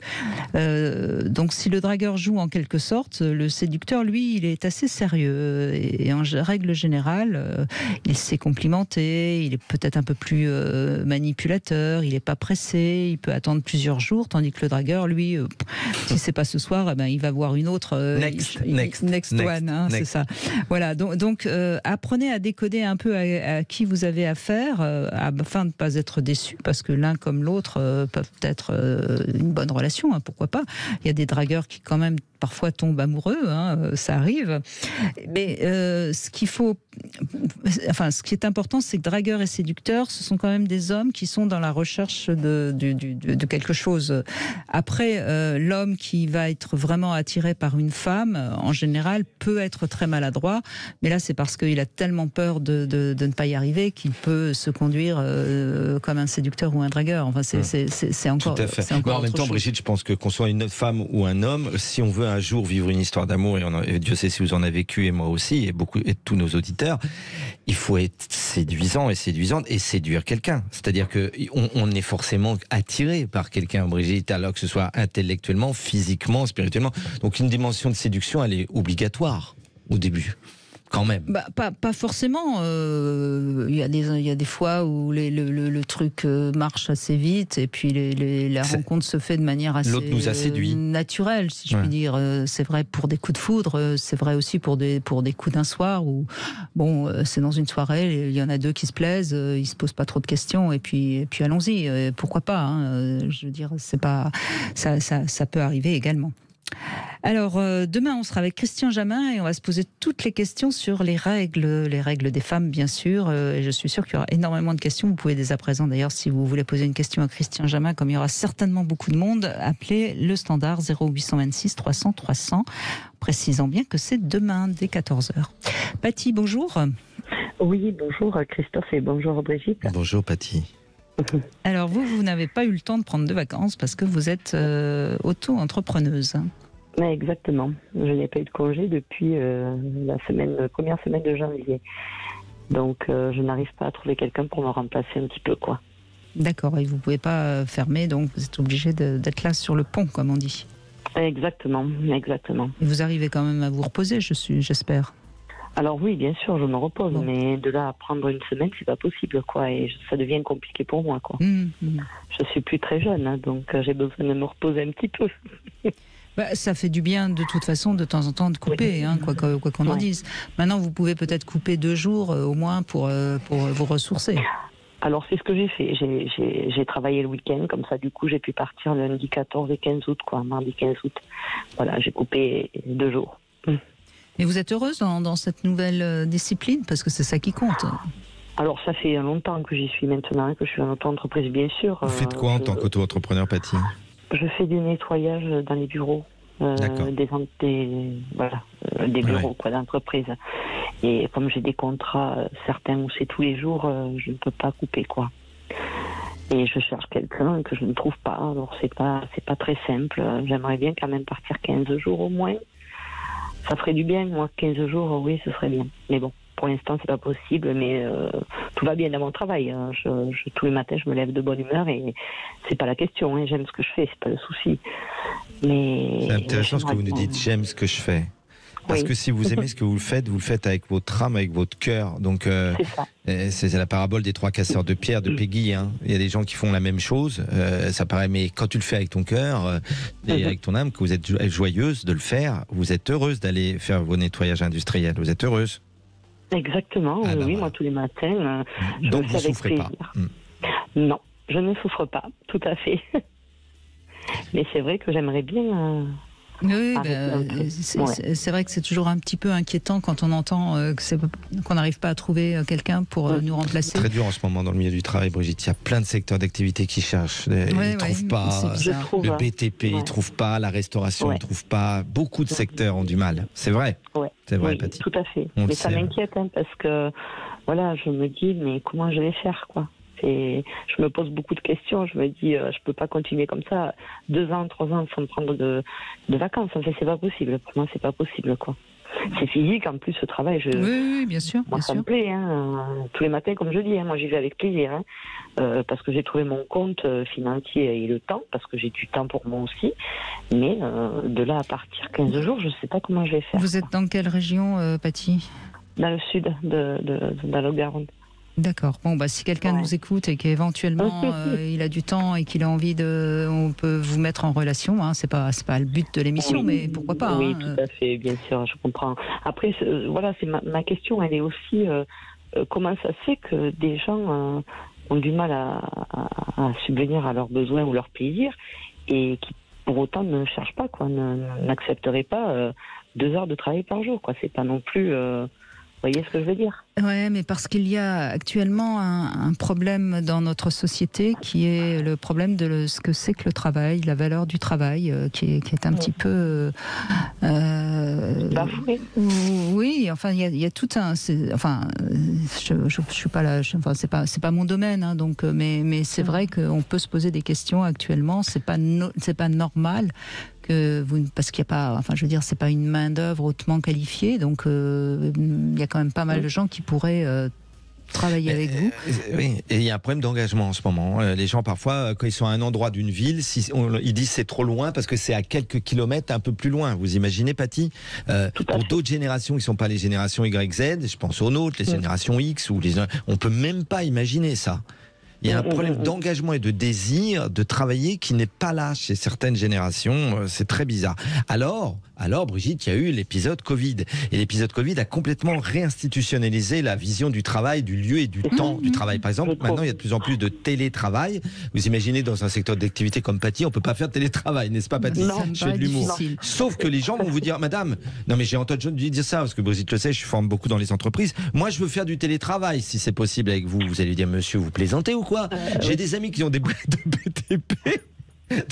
Donc, si le dragueur joue en quelque sorte, le séducteur, lui, il est assez sérieux. Et en règle générale, il s'est complimenté, il est peut-être un peu plus manipulateur, il n'est pas pressé, il peut attendre plusieurs jours, tandis que le dragueur, lui, si c'est pas ce soir, il va voir une autre. Next one, hein, c'est ça. Voilà, donc apprenez à décoder un peu à qui vous avez affaire, afin de ne pas être déçu, parce que l'un comme l'autre peuvent être une bonne relation, hein, pourquoi pas. Il y a des dragueurs qui quand même parfois tombent amoureux, hein, ça arrive. Mais ce qui est important, c'est que dragueurs et séducteurs, ce sont quand même des hommes qui sont dans la recherche de quelque chose. Après, l'homme qui va être vraiment attiré par une femme, en général, peut être très maladroit. Mais là, c'est parce qu'il a tellement peur de ne pas y arriver qu'il peut se conduire comme un séducteur ou un dragueur. Enfin, c'est encore. Tout à fait. En même temps, Brigitte, je pense que qu'on soit une femme ou un homme, si on veut un jour vivre une histoire d'amour, et Dieu sait si vous en avez vécu, et moi aussi, et tous nos auditeurs, il faut être séduisant et séduisante et séduire quelqu'un. C'est-à-dire qu'on est forcément attiré par quelqu'un, Brigitte, alors que ce soit intellectuellement, physiquement, spirituellement. Donc une dimension de séduction, elle est obligatoire au début. Quand même. Pas forcément. Il y a des fois où le truc marche assez vite et puis la rencontre se fait de manière assez nous a séduit. Naturelle, si je puis dire. C'est vrai pour des coups de foudre, c'est vrai aussi pour des coups d'un soir où, c'est dans une soirée, il y en a deux qui se plaisent, ils se posent pas trop de questions et puis allons-y. Pourquoi pas, hein, je veux dire, c'est pas ça peut arriver également. Alors, demain, on sera avec Christian Jamin et on va se poser toutes les questions sur les règles des femmes, bien sûr. Et je suis sûre qu'il y aura énormément de questions. Vous pouvez dès à présent, d'ailleurs, si vous voulez poser une question à Christian Jamin, comme il y aura certainement beaucoup de monde, appelez le standard 0826 300 300, précisant bien que c'est demain, dès 14h. Patty, bonjour. Oui, bonjour Christophe et bonjour Brigitte. Bonjour Patty. Alors vous n'avez pas eu le temps de prendre de vacances parce que vous êtes auto-entrepreneuse. Exactement. Je n'ai pas eu de congé depuis la première semaine de janvier. Donc je n'arrive pas à trouver quelqu'un pour me remplacer un petit peu, quoi. D'accord, et vous ne pouvez pas fermer, donc vous êtes obligé d'être là sur le pont, comme on dit. Exactement. Et vous arrivez quand même à vous reposer, j'espère. Alors oui, bien sûr, je me repose, mais de là à prendre une semaine, c'est pas possible, quoi, et ça devient compliqué pour moi, quoi. Je suis plus très jeune, hein, donc j'ai besoin de me reposer un petit peu. Ça fait du bien, de toute façon, de temps en temps, de couper, hein, quoi qu'on en dise. Maintenant, vous pouvez peut-être couper 2 jours, au moins, pour vous ressourcer. Alors, c'est ce que j'ai fait. J'ai travaillé le week-end, comme ça, du coup, j'ai pu partir lundi 14 et 15 août, quoi, mardi 15 août. Voilà, j'ai coupé 2 jours. Mais vous êtes heureuse dans cette nouvelle discipline, parce que c'est ça qui compte. Alors ça fait longtemps que j'y suis maintenant, que je suis en auto-entreprise, bien sûr. Vous faites quoi en tant qu'auto-entrepreneur, Patty ? Je fais du nettoyage dans les bureaux. des bureaux d'entreprise. Et comme j'ai des contrats, certains où c'est tous les jours, je ne peux pas couper, quoi. Et je cherche quelqu'un que je ne trouve pas. Alors c'est pas très simple. J'aimerais bien quand même partir 15 jours au moins. Ça ferait du bien, moi, 15 jours, oui, ce serait bien. Mais bon, pour l'instant, c'est pas possible, mais tout va bien dans mon travail. Hein. Tous les matins, je me lève de bonne humeur et c'est pas la question. Hein. J'aime ce que je fais, c'est pas le souci. Mais c'est intéressant ce que vous nous dites. J'aime ce que je fais. Parce que si vous aimez ce que vous le faites avec votre âme, avec votre cœur. Donc, c'est la parabole des 3 casseurs de pierre de Peggy. Hein. Il y a des gens qui font la même chose. Ça paraît, mais quand tu le fais avec ton cœur et avec ton âme, que vous êtes joyeuse de le faire, vous êtes heureuse d'aller faire vos nettoyages industriels. Vous êtes heureuse. Exactement. Oui, moi tous les matins. Donc vous ne souffrez pas. Non, je ne souffre pas. Tout à fait. Mais c'est vrai que j'aimerais bien. Oui, c'est vrai que c'est toujours un petit peu inquiétant quand on entend qu'on n'arrive pas à trouver quelqu'un pour nous remplacer. C'est très dur en ce moment dans le milieu du travail, Brigitte. Il y a plein de secteurs d'activité qui cherchent. Ils ne trouvent pas. Le BTP, ils ne trouvent pas. La restauration, ils ne trouvent pas. Beaucoup de secteurs ont du mal. C'est vrai. C'est vrai, Paty. Tout à fait. Mais ça m'inquiète parce que je me dis, mais comment je vais faire, quoi. Je me pose beaucoup de questions. Je me dis, je peux pas continuer comme ça 2 ans, 3 ans sans me prendre de vacances. En fait, c'est pas possible. Pour moi, c'est pas possible, quoi. C'est physique, en plus, ce travail. Oui, bien sûr. Moi, ça me plaît. Hein. Tous les matins, comme je dis, moi, j'y vais avec plaisir. Hein. Parce que j'ai trouvé mon compte financier et le temps, parce que j'ai du temps pour moi aussi. Mais de là à partir 15 jours, je sais pas comment je vais faire. Vous êtes dans quelle région, Paty ? Dans le sud de la Lot-et-Garonne. D'accord. Bon, si quelqu'un nous écoute et qu'éventuellement il a du temps et qu'il a envie on peut vous mettre en relation. Hein. C'est pas le but de l'émission, mais pourquoi pas. Oui, tout à fait, bien sûr, je comprends. Après, c'est ma question. Elle est aussi comment ça se fait que des gens ont du mal à subvenir à leurs besoins ou leurs plaisirs et qui pour autant ne cherchent pas, quoi, n'accepteraient pas 2 heures de travail par jour, quoi. C'est pas non plus. Vous voyez ce que je veux dire ? Oui, mais parce qu'il y a actuellement un problème dans notre société qui est le problème de ce que c'est que le travail, la valeur du travail, qui est un petit peu... bafoué. Oui, enfin, il y a tout un... je suis pas là... c'est pas mon domaine, hein, donc, mais c'est vrai qu'on peut se poser des questions actuellement. C'est pas normal parce qu'il n'y a pas, c'est pas une main d'œuvre hautement qualifiée, donc il y a quand même pas mal de gens qui pourraient travailler avec vous. Oui, et il y a un problème d'engagement en ce moment. Les gens parfois, quand ils sont à un endroit d'une ville, ils disent c'est trop loin parce que c'est à quelques kilomètres un peu plus loin. Vous imaginez, Paty, pour d'autres générations qui ne sont pas les générations YZ, je pense aux nôtres, les générations X, on peut même pas imaginer ça. Il y a un problème d'engagement et de désir de travailler qui n'est pas là chez certaines générations. C'est très bizarre. Alors, Brigitte, il y a eu l'épisode Covid. Et l'épisode Covid a complètement réinstitutionnalisé la vision du travail, du lieu et du temps du travail. Par exemple, maintenant, il y a de plus en plus de télétravail. Vous imaginez, dans un secteur d'activité comme Paty, on ne peut pas faire de télétravail, n'est-ce pas, Paty ? Non, je fais de l'humour. Sauf que les gens vont vous dire, madame, non mais j'ai entendu dire ça, parce que Brigitte le sait, je forme beaucoup dans les entreprises. Moi, je veux faire du télétravail, si c'est possible avec vous. Vous allez dire, monsieur, vous plaisantez ou quoi ? J'ai des amis qui ont des boîtes de BTP.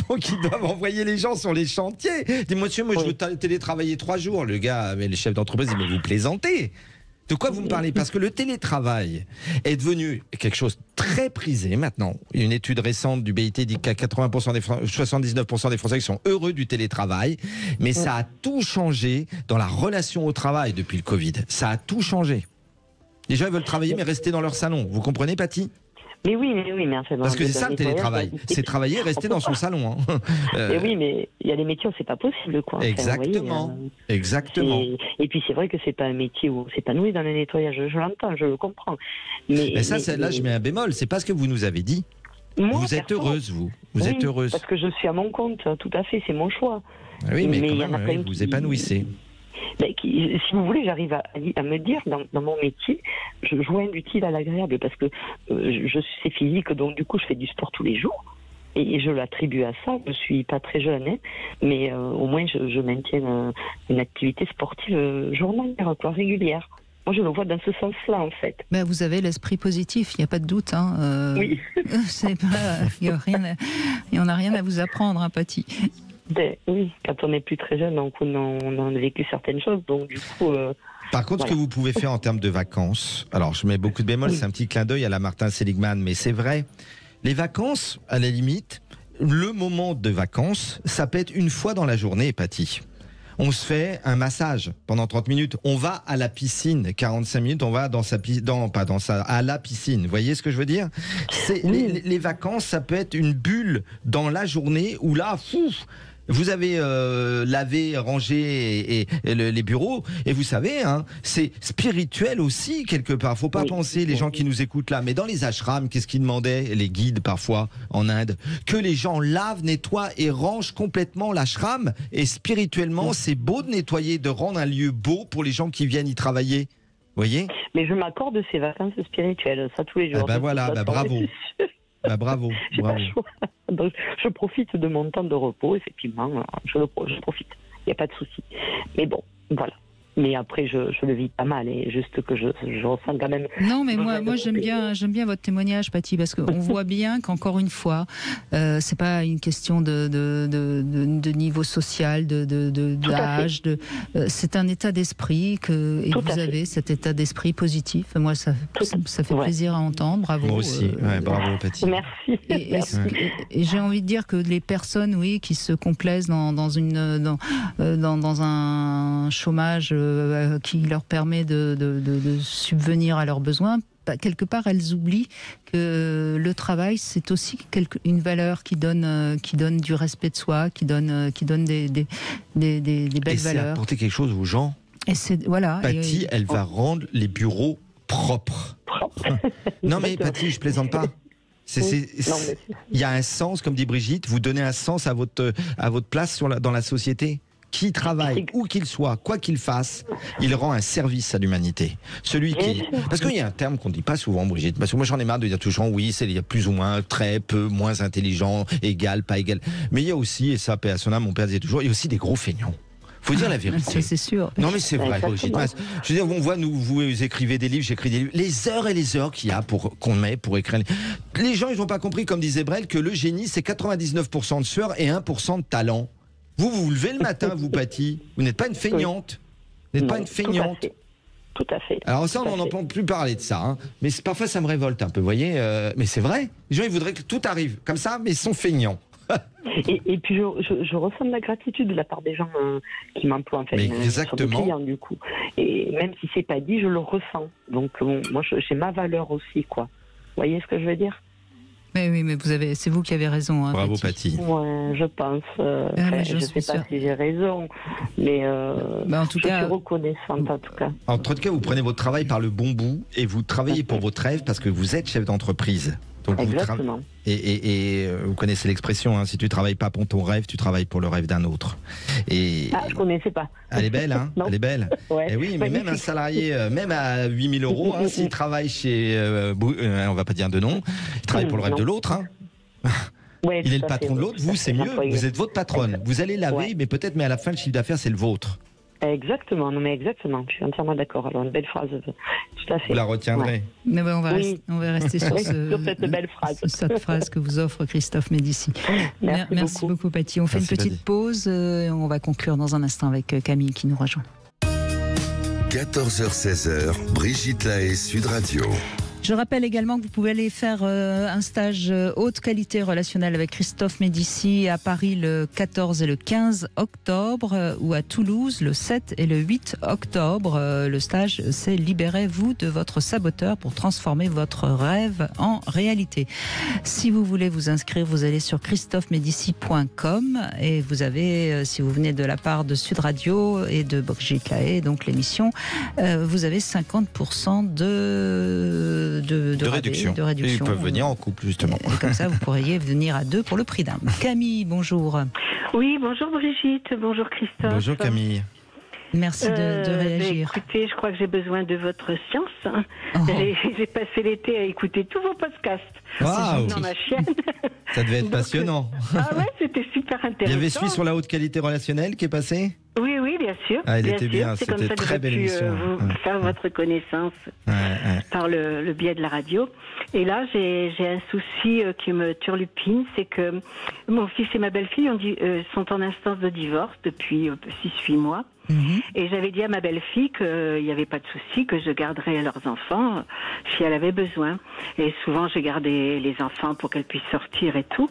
Donc ils doivent envoyer les gens sur les chantiers. Dis monsieur, moi je veux télétravailler 3 jours. Le gars, mais le chef d'entreprise dit mais vous plaisantez. De quoi vous me parlez ? Parce que le télétravail est devenu quelque chose de très prisé maintenant. Une étude récente du BIT dit qu'à 79% des Français qui sont heureux du télétravail. Mais ça a tout changé dans la relation au travail depuis le Covid. Ça a tout changé. Les gens ils veulent travailler mais rester dans leur salon. Vous comprenez, Paty ? Mais oui, mais enfin... Parce que c'est ça le télétravail, c'est travailler et rester dans son salon. Hein. Mais oui, mais il y a des métiers où c'est pas possible, quoi. Exactement, voyez, exactement. Et puis c'est vrai que c'est pas un métier où c'est épanoui dans le nettoyage, je l'entends, je le comprends. Mais ça, là, je mets un bémol, c'est pas ce que vous nous avez dit. Moi, vous êtes heureuse, vous êtes heureuse. Parce que je suis à mon compte, tout à fait, c'est mon choix. Oui, mais quand même, vous épanouissez. Si vous voulez, j'arrive à me dire dans mon métier, je joins l'utile à l'agréable parce que c'est physique, donc du coup je fais du sport tous les jours et je l'attribue à ça. Je suis pas très jeune, hein, mais au moins je maintiens une activité sportive journalière, régulière. Moi, je le vois dans ce sens-là, en fait. Ben, vous avez l'esprit positif, il n'y a pas de doute. Hein, oui. On n'a rien à vous apprendre, hein, Paty. Oui, quand on n'est plus très jeune, donc on a vécu certaines choses, donc du coup... Par contre, ce que vous pouvez faire en termes de vacances, alors je mets beaucoup de bémols, c'est un petit clin d'œil à la Martin Seligman, mais c'est vrai, les vacances, à la limite, le moment de vacances, ça peut être une fois dans la journée, Patty. On se fait un massage pendant 30 minutes. On va à la piscine, 45 minutes, on va à la piscine. Vous voyez ce que je veux dire ? Les vacances, ça peut être une bulle dans la journée où là, vous avez lavé, rangé les bureaux, et vous savez, hein, c'est spirituel aussi quelque part. Faut pas penser, les gens qui nous écoutent là, mais dans les ashrams, qu'est-ce qu'ils demandaient, les guides parfois en Inde, que les gens lavent, nettoient et rangent complètement l'ashram. Et spirituellement, c'est beau de nettoyer, de rendre un lieu beau pour les gens qui viennent y travailler. Vous voyez ? Mais je m'accorde ces vacances spirituelles, ça tous les jours. Voilà, bravo. Bravo. J'ai pas le choix. Donc, je profite de mon temps de repos, effectivement, je profite. Il n'y a pas de souci. Mais bon, voilà. Mais après, je le vis pas mal, et juste que je ressens quand même... Non, mais moi j'aime bien votre témoignage, Patty, parce qu'on voit bien qu'encore une fois, c'est pas une question de niveau social, d'âge, c'est un état d'esprit et vous avez cet état d'esprit positif. Moi, ça fait plaisir à entendre. Bravo. Moi aussi. Bravo, Patty. Merci. Et j'ai envie de dire que les personnes, qui se complaisent dans un chômage qui leur permet de subvenir à leurs besoins, quelque part elles oublient que le travail c'est aussi une valeur qui donne du respect de soi, qui donne des belles valeurs. Et c'est apporter quelque chose aux gens. Et c'est Patty, elle va rendre les bureaux propres. Non mais Patty, je plaisante pas. Il y a un sens, comme dit Brigitte, vous donnez un sens à votre place dans la société. Qui travaille, où qu'il soit, quoi qu'il fasse, il rend un service à l'humanité. Parce qu'il y a un terme qu'on ne dit pas souvent, Brigitte, parce que moi j'en ai marre de dire toujours il y a plus ou moins, très peu, moins intelligent, égal, pas égal. Mais il y a aussi, et ça, paix à son âme, mon père disait toujours, il y a aussi des gros feignants. Faut dire la vérité. C'est sûr. Non mais c'est vrai, Brigitte. Je veux dire, on voit, vous écrivez des livres, j'écris des livres, les heures et les heures qu'il y a qu'on met pour écrire. Les gens, ils n'ont pas compris, comme disait Brel, que le génie, c'est 99% de sueur et 1% de talent. Vous levez le matin, vous, Patty. Vous n'êtes pas une feignante. Vous n'êtes pas une feignante. Tout à fait. Alors ça, on n'en entend plus parler de ça. Hein. Mais parfois, ça me révolte un peu, vous voyez. Mais c'est vrai. Les gens, ils voudraient que tout arrive comme ça, mais ils sont feignants. et puis, je ressens de la gratitude de la part des gens qui m'emploient, en fait. Mais exactement. Sur des clients, du coup. Et même si c'est pas dit, je le ressens. Donc, moi, j'ai ma valeur aussi, quoi. Vous voyez ce que je veux dire ? Mais oui, mais c'est vous qui avez raison. Hein, bravo, Patty. Ouais, je pense. Je ne sais pas si j'ai raison, mais en tout cas, je suis reconnaissante, en tout cas. En tout cas, vous prenez votre travail par le bon bout et vous travaillez pour votre rêve parce que vous êtes chef d'entreprise. Donc exactement. Et vous connaissez l'expression, hein, si tu travailles pas pour ton rêve, tu travailles pour le rêve d'un autre. Je connaissais pas. Elle est belle, hein. Elle est belle. Ouais. Et oui, mais même un salarié, même à 8 000 €, hein, s'il travaille chez, on va pas dire de nom, il travaille pour le rêve de l'autre. Hein. Ouais, il est le patron de l'autre. Vous, c'est mieux. Vous êtes votre patronne. Vous allez laver, mais peut-être, mais à la fin, le chiffre d'affaires, c'est le vôtre. Exactement, exactement. Je suis entièrement d'accord. Alors, une belle phrase, tout à fait. Vous la retiendrez. Ouais. Mais on va rester sur cette belle phrase. Cette phrase que vous offre Christophe Médici. Merci beaucoup, Patty. On fait une petite pause. On va conclure dans un instant avec Camille qui nous rejoint. 14h-16h, Brigitte Lahaie, Sud Radio. Je rappelle également que vous pouvez aller faire un stage haute qualité relationnelle avec Christophe Médici à Paris le 14 et le 15 octobre ou à Toulouse le 7 et le 8 octobre. Le stage, c'est Libérez-vous de votre saboteur pour transformer votre rêve en réalité. Si vous voulez vous inscrire, vous allez sur christophemedici.com et vous avez, si vous venez de la part de Sud Radio et de Brigitte Lahaie, donc l'émission, vous avez 50% de réduction. Ils peuvent venir en couple, justement. Et comme ça, vous pourriez venir à 2 pour le prix d'un. Camille, bonjour. Oui, bonjour Brigitte, bonjour Christophe. Bonjour Camille. Merci de réagir. Écoutez, je crois que j'ai besoin de votre science. Hein. J'ai passé l'été à écouter tous vos podcasts. Wow. Dans ma chaîne. Ça devait être passionnant. Ah ouais, c'était super intéressant. Il y avait celui sur la haute qualité relationnelle qui est passé ? Oui, bien sûr. Il était bien, c'était une très belle émission. Faire votre connaissance. par le biais de la radio. Et là, j'ai un souci qui me turlupine, c'est que mon fils et ma belle-fille sont en instance de divorce depuis 6-8 mois. Et j'avais dit à ma belle-fille qu'il n'y avait pas de souci, que je garderais leurs enfants si elle avait besoin. Et souvent, j'ai gardé les enfants pour qu'elle puisse sortir et tout.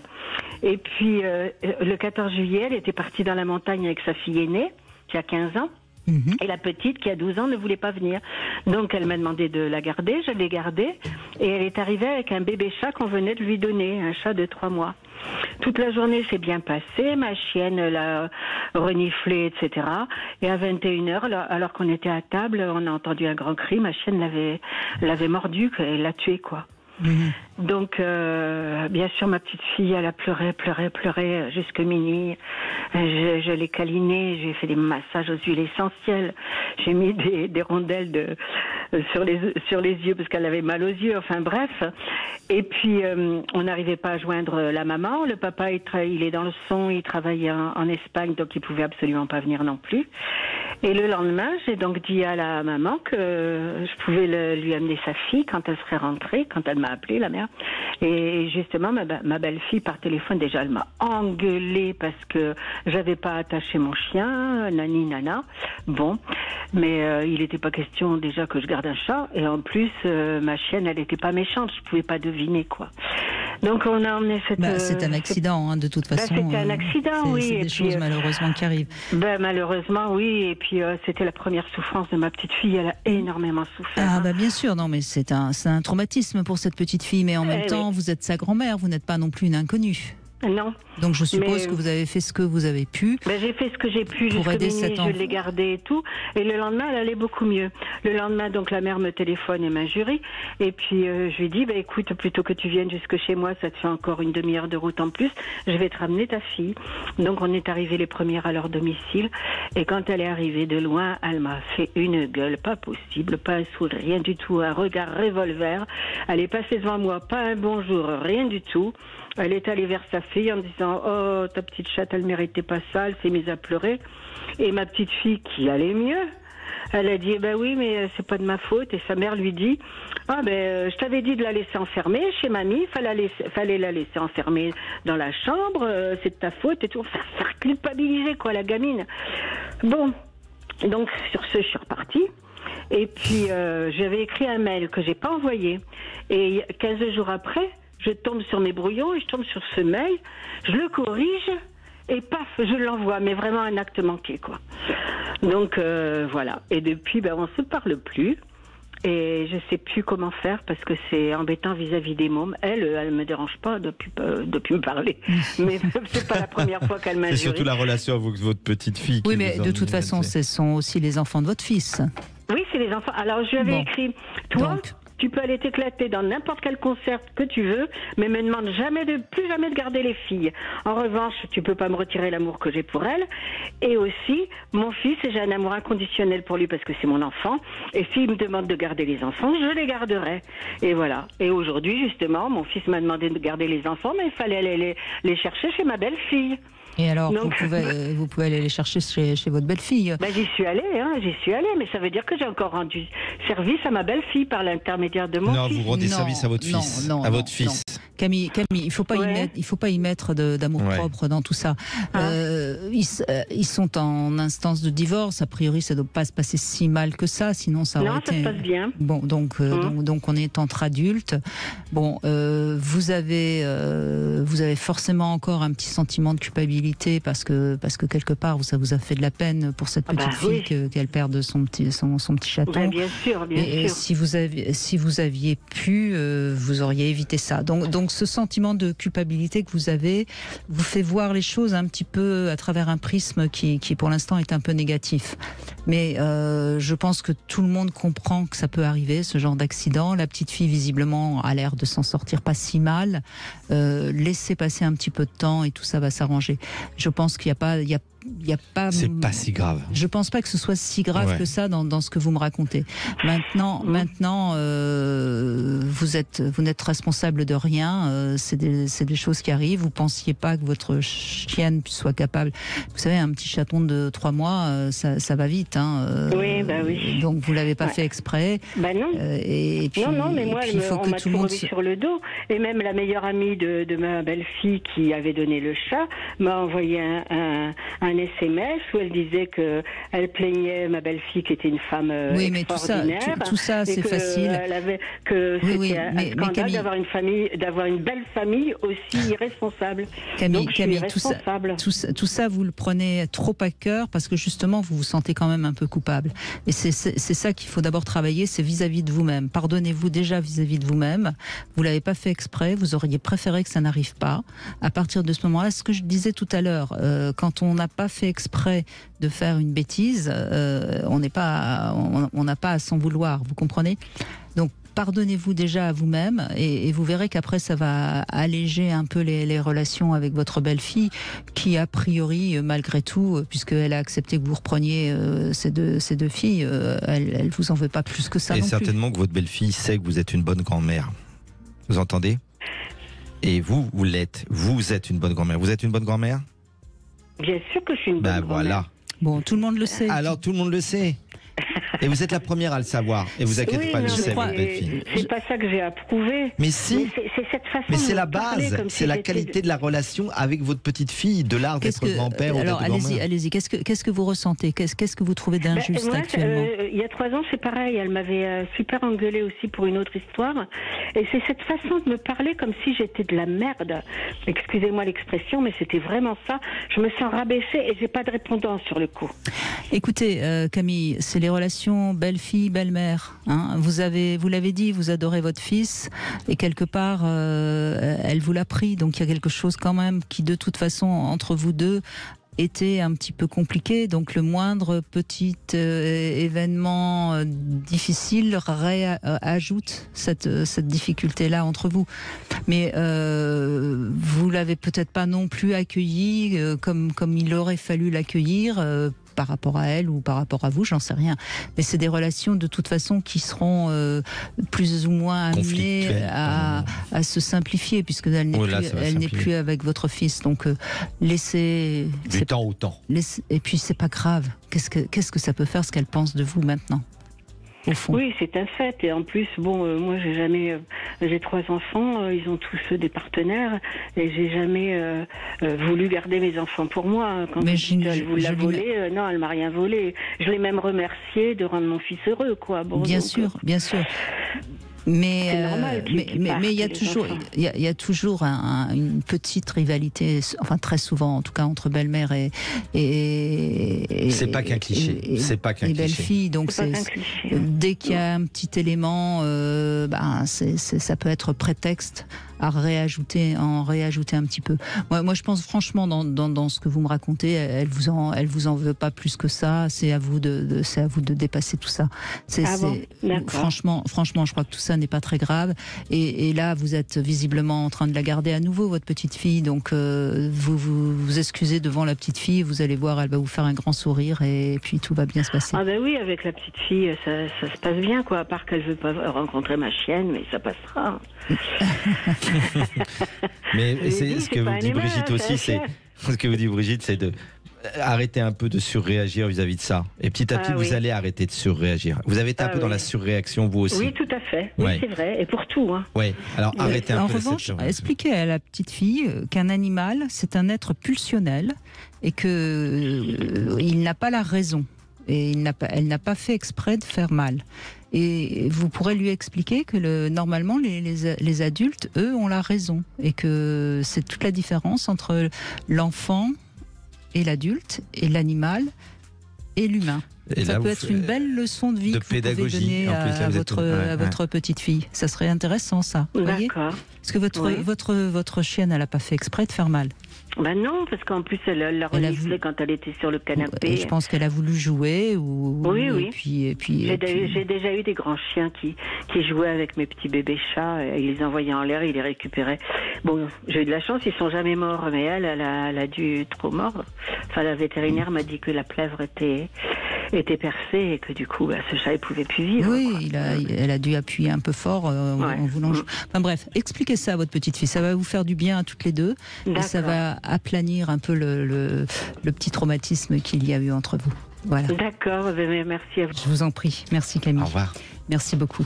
Et puis, le 14 juillet, elle était partie dans la montagne avec sa fille aînée, qui a 15 ans. Et la petite, qui a 12 ans, ne voulait pas venir. Donc, elle m'a demandé de la garder. Je l'ai gardée. Et elle est arrivée avec un bébé chat qu'on venait de lui donner, un chat de 3 mois. Toute la journée s'est bien passée. Ma chienne l'a reniflé, etc. Et à 21h, alors qu'on était à table, on a entendu un grand cri. Ma chienne l'avait mordu, elle l'a tué, quoi. Donc, bien sûr, ma petite fille, elle a pleuré jusque minuit. Je l'ai câlinée, j'ai fait des massages aux huiles essentielles. J'ai mis des rondelles sur les yeux parce qu'elle avait mal aux yeux. Enfin bref. Et puis, on n'arrivait pas à joindre la maman. Le papa, il est dans le son, il travaillait en Espagne, donc il pouvait absolument pas venir non plus. Et le lendemain, j'ai donc dit à la maman que je pouvais lui amener sa fille quand elle serait rentrée, quand elle m'a appelé, la mère. Et justement, ma belle-fille, par téléphone, déjà, elle m'a engueulée parce que j'avais pas attaché mon chien, nani, nana. Bon, mais il n'était pas question déjà que je garde un chat. Et en plus, ma chienne, elle n'était pas méchante, je pouvais pas deviner, quoi. Donc on a emmené cette... c'est un accident, hein, de toute façon. C'était un accident, oui. C'est des choses malheureusement qui arrivent. Malheureusement, oui. Et puis c'était la première souffrance de ma petite fille. Elle a énormément souffert. Ah bien sûr, non, mais c'est un traumatisme pour cette petite fille. Mais en même temps, vous êtes sa grand-mère, vous n'êtes pas non plus une inconnue. Non. Donc je suppose que vous avez fait ce que vous avez pu. J'ai fait ce que j'ai pu jusqu'à minuit, je l'ai gardée et tout. Et le lendemain, elle allait beaucoup mieux. Le lendemain, donc la mère me téléphone et m'injurie. Et puis je lui dis, écoute, plutôt que tu viennes jusque chez moi, ça te fait encore une demi-heure de route en plus, je vais te ramener ta fille. Donc on est arrivés les premières à leur domicile. Et quand elle est arrivée de loin, elle m'a fait une gueule, pas possible, pas un sourire, rien du tout, un regard revolver. Elle est passée devant moi, pas un bonjour, rien du tout. Elle est allée vers sa fille en disant « Oh, ta petite chatte, elle méritait pas ça », elle s'est mise à pleurer. Et ma petite fille, qui allait mieux, elle a dit « Ben oui, mais c'est pas de ma faute ». Et sa mère lui dit « Ah ben, je t'avais dit de la laisser enfermer chez mamie, fallait la laisser enfermer dans la chambre, c'est de ta faute » et tout. Ça culpabilisait, quoi, la gamine. Bon, donc sur ce, je suis repartie. Et puis, j'avais écrit un mail que j'ai pas envoyé. Et 15 jours après, je tombe sur mes brouillons et je tombe sur ce mail, je le corrige et paf, je l'envoie. Mais vraiment un acte manqué, quoi. Donc voilà. Et depuis, on se parle plus. Et je sais plus comment faire parce que c'est embêtant vis-à-vis des mômes. Elle me dérange pas depuis me parler. Mais c'est pas la première fois qu'elle m'injurie. C'est surtout la relation avec votre petite fille. Oui, mais de toute façon, ce sont aussi les enfants de votre fils. Oui, c'est les enfants. Alors je lui avais écrit, toi, tu peux aller t'éclater dans n'importe quel concert que tu veux, mais me demande plus jamais de garder les filles. En revanche, tu peux pas me retirer l'amour que j'ai pour elle. Et aussi, mon fils, j'ai un amour inconditionnel pour lui parce que c'est mon enfant. Et s'il me demande de garder les enfants, je les garderai. Et voilà. Et aujourd'hui, justement, mon fils m'a demandé de garder les enfants, mais il fallait aller les chercher chez ma belle-fille. Et alors, vous pouvez aller les chercher chez votre belle-fille. J'y suis allée, mais ça veut dire que j'ai encore rendu service à ma belle-fille par l'intermédiaire de mon fils. Non, vous rendez service à votre fils. Votre fils. Camille, il faut pas y mettre d'amour propre dans tout ça. Ils sont en instance de divorce. A priori, ça ne doit pas se passer si mal que ça, sinon ça aurait été... ça se passe bien. Bon, donc on est entre adultes. Bon, vous avez forcément encore un petit sentiment de culpabilité parce que quelque part ça vous a fait de la peine pour cette petite fille qu'elle perde son petit chaton. Bien sûr. Si vous aviez pu, vous auriez évité ça. Donc ce sentiment de culpabilité que vous avez vous fait voir les choses un petit peu à travers un prisme qui pour l'instant est un peu négatif. Mais je pense que tout le monde comprend que ça peut arriver, ce genre d'accident. La petite fille visiblement a l'air de s'en sortir pas si mal. Laissez passer un petit peu de temps et tout ça va s'arranger. Je pense qu'il n'y a y a pas. C'est pas si grave. Je pense pas que ce soit si grave que ça dans ce que vous me racontez. Maintenant, vous n'êtes responsable de rien. C'est des choses qui arrivent. Vous pensiez pas que votre chienne soit capable. Vous savez, un petit chaton de 3 mois, ça va vite. Oui. Donc vous l'avez pas fait exprès. Non. Et puis, non, mais moi, il faut on que m'a tout le monde sur le dos. Et même la meilleure amie de ma belle-fille qui avait donné le chat m'a envoyé un SMS où elle disait que elle plaignait ma belle-fille qui était une femme extraordinaire. Tout ça, c'est facile. C'était un scandale d'avoir une belle famille aussi irresponsable. Camille, irresponsable. tout ça, vous le prenez trop à cœur parce que justement, vous vous sentez quand même un peu coupable. Et c'est ça qu'il faut d'abord travailler, c'est vis-à-vis de vous-même. Pardonnez-vous déjà vis-à-vis de vous-même. Vous l'avez pas fait exprès, vous auriez préféré que ça n'arrive pas. À partir de ce moment-là, ce que je disais tout à l'heure, quand on n'a pas fait exprès de faire une bêtise, on n'a pas à s'en vouloir, vous comprenez ? Donc, pardonnez-vous déjà à vous-même et vous verrez qu'après ça va alléger un peu les relations avec votre belle-fille qui a priori malgré tout, puisqu'elle a accepté que vous repreniez ces deux filles, elle vous en veut pas plus que ça. Et non certainement plus. que votre belle-fille sait que vous êtes une bonne grand-mère. Vous entendez ? Et vous l'êtes. Vous êtes une bonne grand-mère. Vous êtes une bonne grand-mère ? Bien sûr que je suis une bonne grand-mère. Voilà. Bon, tout le monde le sait. Alors tout le monde le sait. Et vous êtes la première à le savoir. Et vous inquiétez pas, je sais, votre belle-fille. C'est pas ça que j'ai approuvé. Mais si. C'est cette façon. Mais c'est de la parler base. comme C'est si la j'étais qualité de la relation avec votre petite fille, de l'art d'être grand-père ou d'être grand-mère. Allez-y. Qu'est-ce que vous ressentez ? Qu'est-ce que vous trouvez d'injuste actuellement ? Il y a 3 ans, c'est pareil. Elle m'avait super engueulée aussi pour une autre histoire. Et c'est cette façon de me parler comme si j'étais de la merde. Excusez-moi l'expression, mais c'était vraiment ça. Je me sens rabaissée et j'ai pas de répondant sur le coup. Écoutez, Camille, c'est les relations belle-fille, belle-mère. Vous l'avez dit, vous adorez votre fils et quelque part, elle vous l'a pris. Donc il y a quelque chose quand même qui, de toute façon, entre vous deux, était un petit peu compliqué, donc le moindre petit événement difficile ajoute cette difficulté-là entre vous. Mais vous l'avez peut-être pas non plus accueilli comme il aurait fallu l'accueillir par rapport à elle ou par rapport à vous, j'en sais rien. Mais c'est des relations de toute façon qui seront plus ou moins amenées à se simplifier puisqu'elle n'est plus avec votre fils. Donc laissez du temps au temps. Et puis c'est pas grave. Qu'est-ce que ça peut faire ce qu'elle pense de vous maintenant ? Oui, c'est un fait. Et en plus, moi, j'ai 3 enfants, ils ont tous des partenaires, et j'ai jamais voulu garder mes enfants pour moi. Quand elle vous l'a volé, non, elle m'a rien volé. Je l'ai même remercié de rendre mon fils heureux, quoi. Bien sûr. Mais il y a toujours une petite rivalité, enfin très souvent en tout cas entre belle-mère et c'est pas qu'un cliché, et belle-fille. Donc dès qu'il y a un petit élément, ça peut être prétexte à en réajouter un petit peu. Moi, je pense franchement dans ce que vous me racontez, elle vous en veut pas plus que ça. C'est à vous de dépasser tout ça. Franchement, je crois que tout ça n'est pas très grave. Et là, vous êtes visiblement en train de la garder à nouveau, votre petite fille. Donc, vous excusez devant la petite fille. Vous allez voir, elle va vous faire un grand sourire et puis tout va bien se passer. Ah ben oui, avec la petite fille, ça se passe bien, quoi. À part qu'elle veut pas rencontrer ma chienne, mais ça passera. Mais c'est ce que vous dit Brigitte aussi, c'est de arrêter un peu de surréagir vis-à-vis de ça. Et petit à petit, vous allez arrêter de surréagir. Vous avez été un peu dans la surréaction, vous aussi. Oui, tout à fait. Oui, c'est vrai. Et pour tout. Oui, alors arrêtez un peu. En revanche, expliquez à la petite fille qu'un animal, c'est un être pulsionnel et qu'il n'a pas la raison. Et elle n'a pas fait exprès de faire mal. Et vous pourrez lui expliquer que normalement, les adultes, eux, ont la raison. Et que c'est toute la différence entre l'enfant et l'adulte, et l'animal et l'humain. Et ça là, peut être une belle leçon de vie de que vous pouvez pédagogie, donner en plus, là, à vous êtes votre, votre petite fille. Ça serait intéressant, ça. Vous voyez ? D'accord. Parce que votre chienne, elle n'a pas fait exprès de faire mal. Ben non, parce qu'en plus, elle l'a reniflé quand elle était sur le canapé. Et je pense qu'elle a voulu jouer. Oui. Et puis, J'ai déjà eu des grands chiens qui jouaient avec mes petits bébés chats. Et ils les envoyaient en l'air, ils les récupéraient. Bon, j'ai eu de la chance, ils sont jamais morts. Mais elle a dû trop mort. Enfin, la vétérinaire m'a dit que la plèvre était percée et que du coup, ce chat ne pouvait plus vivre. Oui, elle a dû appuyer un peu fort en voulant jouer. Enfin bref, expliquez ça à votre petite fille. Ça va vous faire du bien à toutes les deux. Et ça va aplanir un peu le petit traumatisme qu'il y a eu entre vous. Voilà. D'accord, merci à vous. Je vous en prie. Merci Camille. Au revoir. Merci beaucoup.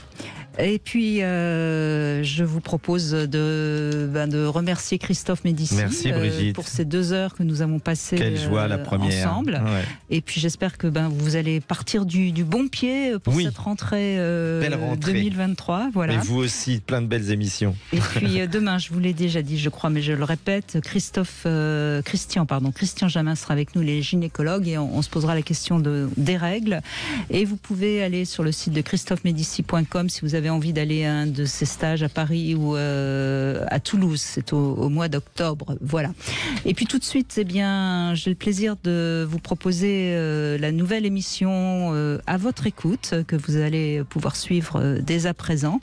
Et puis, je vous propose de remercier Christophe Médicis. Merci Brigitte. Pour ces 2 heures que nous avons passées Quelle joie, la première. ensemble. Ouais. Et puis j'espère que vous allez partir du bon pied pour cette rentrée, Belle rentrée 2023. Voilà. Et vous aussi, plein de belles émissions. Et puis demain, je vous l'ai déjà dit, je crois, mais je le répète, Christian Jamin sera avec nous, les gynécologues, et on se posera la question des règles. Et vous pouvez aller sur le site de christophemédicis.com si vous avez envie d'aller à un de ces stages à Paris ou à Toulouse. C'est au mois d'octobre. Voilà. Et puis tout de suite, j'ai le plaisir de vous proposer la nouvelle émission à votre écoute, que vous allez pouvoir suivre dès à présent.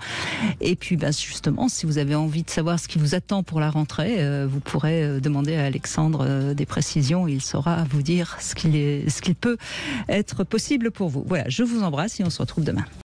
Et puis justement, si vous avez envie de savoir ce qui vous attend pour la rentrée, vous pourrez demander à Alexandre des précisions. Il saura vous dire ce qu'il peut être possible pour vous. Voilà, je vous embrasse et on se retrouve demain.